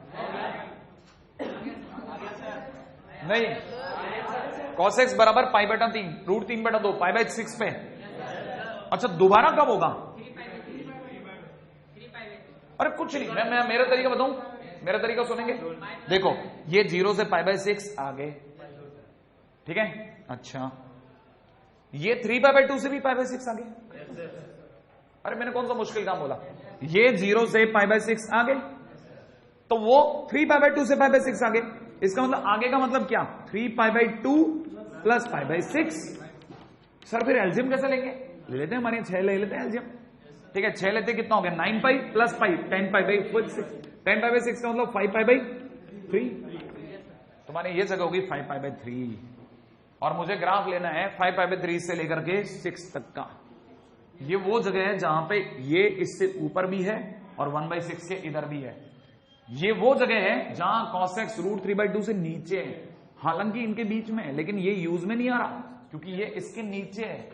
नहीं। cos x बराबर π/3 √3/2 π/6 पे। अच्छा दोबारा कब होगा? अरे कुछ नहीं, मैं मेरा तरीका बताऊं, मेरा तरीका सुनेंगे। देखो ये 0 से π/6 आगे, ठीक है? अच्छा ये 3π/2 से भी π/6 आगे। अरे मैंने कौन सा मुश्किल काम बोला? ये 0 से π/6 आगे तो वो 3π/2 से π/6 आगे। इसका मतलब आगे का मतलब क्या? 3π/2 प्लस π/6। सर फिर एलजीएम कैसे लेंगे? ले लेते हैं, हमारे 6 ले लेते हैं एलजीएम। ठीक है 6 लेते कितना हो गया? 9π प्लस π 10π/6। 10π/6 का मतलब 5π/3। तुम्हारे ये जगह होगी 5π/3 और मुझे ग्राफ लेना है 5π/3 से लेकर के 6 तक का। ये वो जगह है जहां पे ये इससे ऊपर भी है और 1/6 के इधर भी है। ये वो जगह है जहां cos x √3/2 से नीचे है, हालांकि इनके बीच में है, लेकिन ये यूज में नहीं आ रहा क्योंकि ये इसके नीचे है।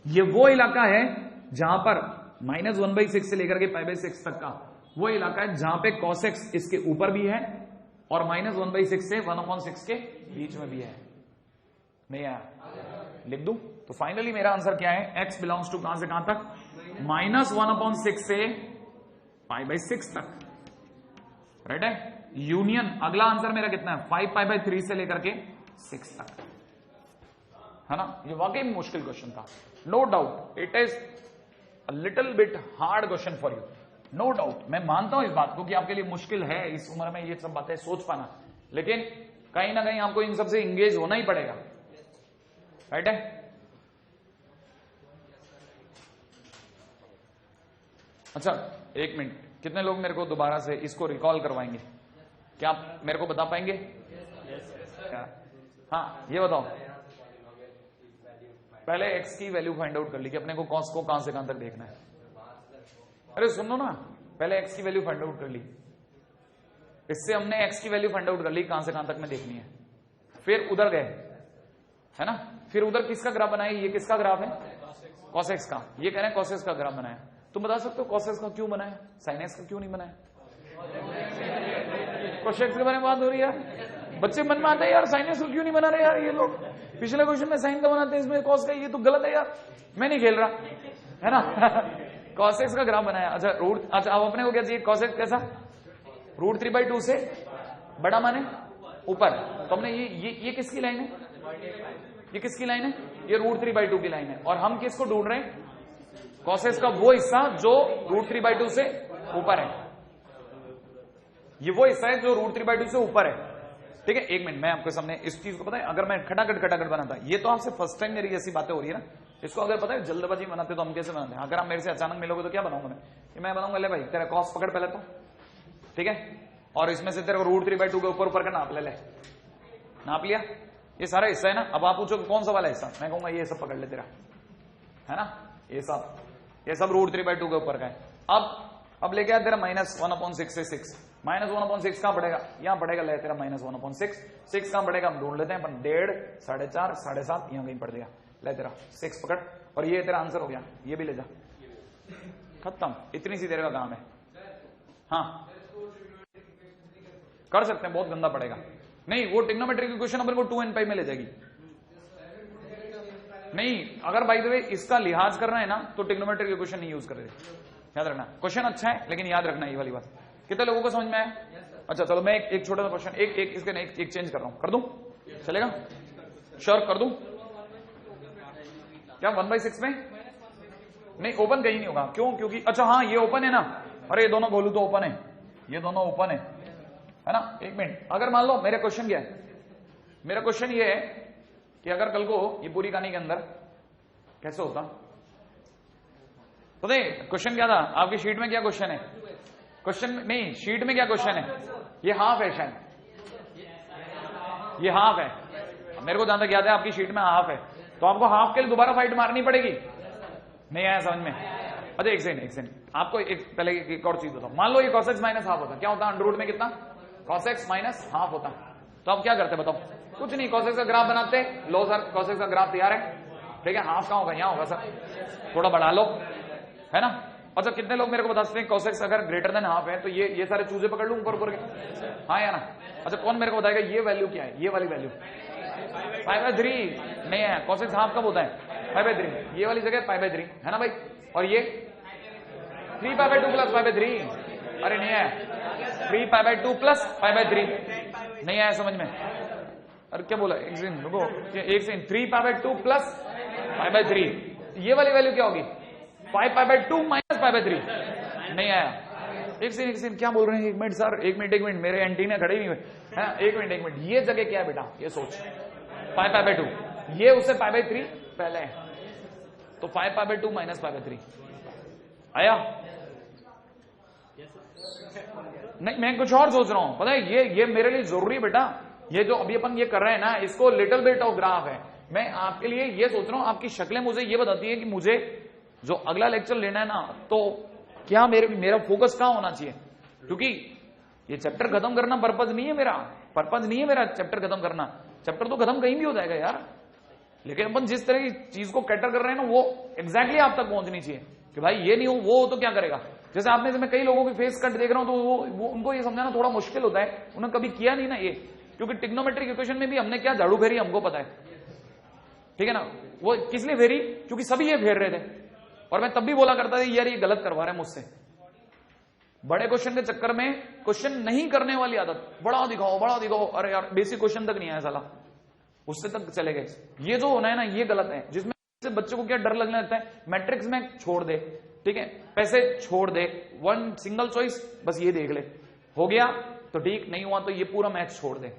ये वो इलाका है जहां पर -1/6 से लेकर के π/6 तक का वो इलाका है जहां पे cos x इसके ऊपर भी है और -1/6 से 1/6 के बीच में भी है। नहीं आया? लिख दूं? तो फाइनली मेरा आंसर क्या है? x बिलोंग्स टू कहां से कहां तक? -1/6 से π/6 तक। राइट है? यूनियन अगला आंसर मेरा कितना है? 5π/3 से लेकर के 6 तक, है ना? ये वाकई मुश्किल क्वेश्चन था, no doubt. It is a little bit hard question for you, no doubt. मैं मानता हूं इस बात को कि आपके लिए मुश्किल है इस उम्र में ये सब बातें सोच पाना, लेकिन कहीं ना कहीं आपको इन सबसे इंगेज होना ही पड़ेगा। राइट है? अच्छा एक मिनट, कितने लोग मेरे को दोबारा से इसको रिकॉल करवाएंगे? क्या आप मेरे को बता पाएंगे? क्या? हाँ ये बताओ। पहले x की वैल्यू फाइंड आउट कर ली कि अपने को cos को कहां से कहां तक देखना है। अरे सुनो ना, पहले एक्स की वैल्यू फाइंड आउट कर ली, इससे हमने एक्स की वैल्यू फाइंड आउट कर ली कहां से कहां तक में देखनी है, फिर उधर गए, है ना, फिर उधर किसका ग्राफ बनाया, ये किसका ग्राफ है, cos x का, ये कह रहे हैं cos x का ग्राफ बनाया। तुम बता सकते हो cos x का क्यों बनाया, sin x का क्यों नहीं बनाया? cos x के बारे में बात हो रही है यार, बच्चे मन में आता है यार sin x को क्यों नहीं बना रहे यार ये लोग, पिछले क्वेश्चन में sin का बनाते हैं, इसमें cos का, ये तो गलत है यार, मैं नहीं खेल रहा, है ना। cos x का ग्राफ बनाया, अच्छा रूट, अच्छा अब अपने को क्या चाहिए, cos x कैसा, √3/2 से बड़ा माने ऊपर, तो हमने ये किसकी लाइन है, ये किसकी लाइन है, ये √3/2 की लाइन है, और हम किसको ढूंढ रहे हैं, cos x का वो हिस्सा जो √3/2 से ऊपर है, ये वो हिस्सा है जो √3/2 से ऊपर है, ठीक है। एक मिनट, मैं आपके सामने इस चीज को पता है, अगर मैं खटाखट बनाता, ये तो आपसे फर्स्ट टाइम मेरी ऐसी बातें हो रही है ना, इसको अगर पता है जल्दबाजी बनाते तो हम कैसे बनाते हैं, अगर आप मेरे से अचानक मिलोगे तो क्या बनाऊंगा मैं बनाऊंगा, ले भाई तेरा कॉस पकड़ पहले तो, ठीक है, और इसमें से तेरे को √3/2 के ऊपर का नाप ले, नाप लिया, ये सारा हिस्सा है ना। अब आप पूछो कौन सा वाला हिस्सा, मैं कहूंगा ये सब पकड़ ले तेरा, है ना, ये सब √3/2 के ऊपर का है। अब लेके आया तेरा -1/6 से 6, -1/6 कहां पड़ेगा, यहां पड़ेगा, ले तेरा -1/6, 6 कहां पड़ेगा, हम ढूंढ लेते हैं अपन, 1.5, 4.5, 7.5 यहां कहीं पड़ गया, ले तेरा 6 पकड़, और ये तेरा आंसर हो गया, ये भी ले जा, खत्म, इतनी सी देर का काम है। हाँ कर सकते हैं, बहुत गंदा पड़ेगा, नहीं वो ट्रिग्नोमेट्री की क्वेश्चन अपन को 2n π में ले जाएगी, नहीं अगर बाय द वे इसका लिहाज करना है ना तो ट्रिग्नोमेट्री की क्वेश्चन नहीं यूज कर रहे, याद रखना, क्वेश्चन अच्छा है लेकिन याद रखना ये वाली बात। कितने लोगों को समझ में आया? अच्छा चलो मैं एक छोटा सा क्वेश्चन एक चेंज कर रहा हूं, कर दूं, चलेगा, श्योर कर दूं क्या, 1/6 में नहीं, ओपन कहीं नहीं होगा, क्यों, क्योंकि अच्छा हाँ ये ओपन है ना, अरे ये दोनों बोलू तो ओपन है, ये दोनों ओपन है ना। एक मिनट, अगर मान लो मेरा क्वेश्चन क्या है, मेरा क्वेश्चन ये है कि अगर कल को ये पूरी कहानी के अंदर कैसे होता, तो देख क्वेश्चन क्या था आपकी शीट में, क्या क्वेश्चन है, क्वेश्चन नहीं शीट में क्या क्वेश्चन है, ये हाफ है शायद, ये हाफ है, मेरे को जहां तक याद है आपकी शीट में हाफ है, तो आपको हाफ के लिए दोबारा फाइट मारनी पड़ेगी, नहीं आया समझ में? अच्छा एक सेकंड आपको पहले एक और चीज बताओ, मान लो ये cos x माइनस हाफ होता, क्या होता, अंडर रूट में कितना, cos x माइनस हाफ होता, तो आप क्या करते बताओ, कुछ नहीं, cos x का ग्राफ बनाते, लो सर cos x का ग्राफ तैयार है, ठीक है, हाफ कहां होगा, यहां होगा सर, थोड़ा बढ़ा लो, है ना। अच्छा कितने लोग मेरे को बता सकते हैं cos x अगर ग्रेटर देन हाफ है तो ये सारे चूजे पकड़ लूं ऊपर के, हाँ या ना। अच्छा कौन मेरे को बताएगा ये वैल्यू क्या है, ये वाली वैल्यू 5/3 नहीं है, cos x हाफ कब होता है, 5/3, ये वाली जगह 5/3 है ना भाई, और ये 3π/2 + 5/3, अरे नहीं है 3π/2 + 5/3, नहीं आया समझ में, अरे क्या बोला, एक सेकंड रुको, एक सेकंड, 3π/2 + 5/3, ये वाली वैल्यू क्या होगी, 5π/2 - 5/3, नहीं आया, एक सेकंड क्या बोल रहे हैं, एक मिनट सर, एक मिनट मेरे एंटीना खड़े नहीं हुए, है ना, एक मिनट, ये जगह क्या है बेटा, ये सोच, 5π/2, ये उससे 5/3 पहले है, तो 5π/2 - 5/3 आया, नहीं मैं कुछ और सोच रहा हूं, पता है ये मेरे लिए जरूरी है बेटा, ये जो अभी अपन ये कर रहे हैं ना, इसको लिटिल बिट ऑफ ग्राफ है, मैं आपके लिए ये सोच रहा हूं, आपकी शक्लें मुझे ये बताती है कि मुझे जो अगला लेक्चर लेना है ना, तो क्या मेरा फोकस कहां होना चाहिए, क्योंकि ये चैप्टर खत्म करना पर्पज नहीं है मेरा, चैप्टर खत्म करना, चैप्टर तो खत्म कहीं भी हो जाएगा यार, लेकिन अपन जिस तरह की चीज को कैटर कर रहे हैं ना, वो एग्जैक्टली आप तक पहुंचनी चाहिए, कि भाई ये नहीं हो वो तो क्या करेगा। जैसे आपने से मैं कई लोगों की फेस कट देख रहा हूं, तो वो उनको ये समझाना थोड़ा मुश्किल होता है, उन्होंने कभी किया नहीं ना ये, क्योंकि ट्रिग्नोमेट्रिक इक्वेशन में भी हमने क्या झाड़ू फेरी हमको पता है, ठीक है ना, वो किस लिए फेरी, क्योंकि सभी ये फेर रहे थे, और मैं तब भी बोला करता था यार ये गलत करवा रहे हैं मुझसे, बड़े क्वेश्चन के चक्कर में क्वेश्चन नहीं करने वाली आदत, बड़ा दिखाओ, अरे यार बेसिक क्वेश्चन तक नहीं आया साला, उससे तक चले गए, ये जो होना है ना ये गलत है, जिसमें बच्चे को क्या डर लगने लगता है, मैट्रिक्स में छोड़ दे, ठीक है, पैसे छोड़ दे, वन सिंगल चॉइस बस ये देख ले, हो गया तो ठीक, नहीं हुआ तो ये पूरा मैथ छोड़ दे,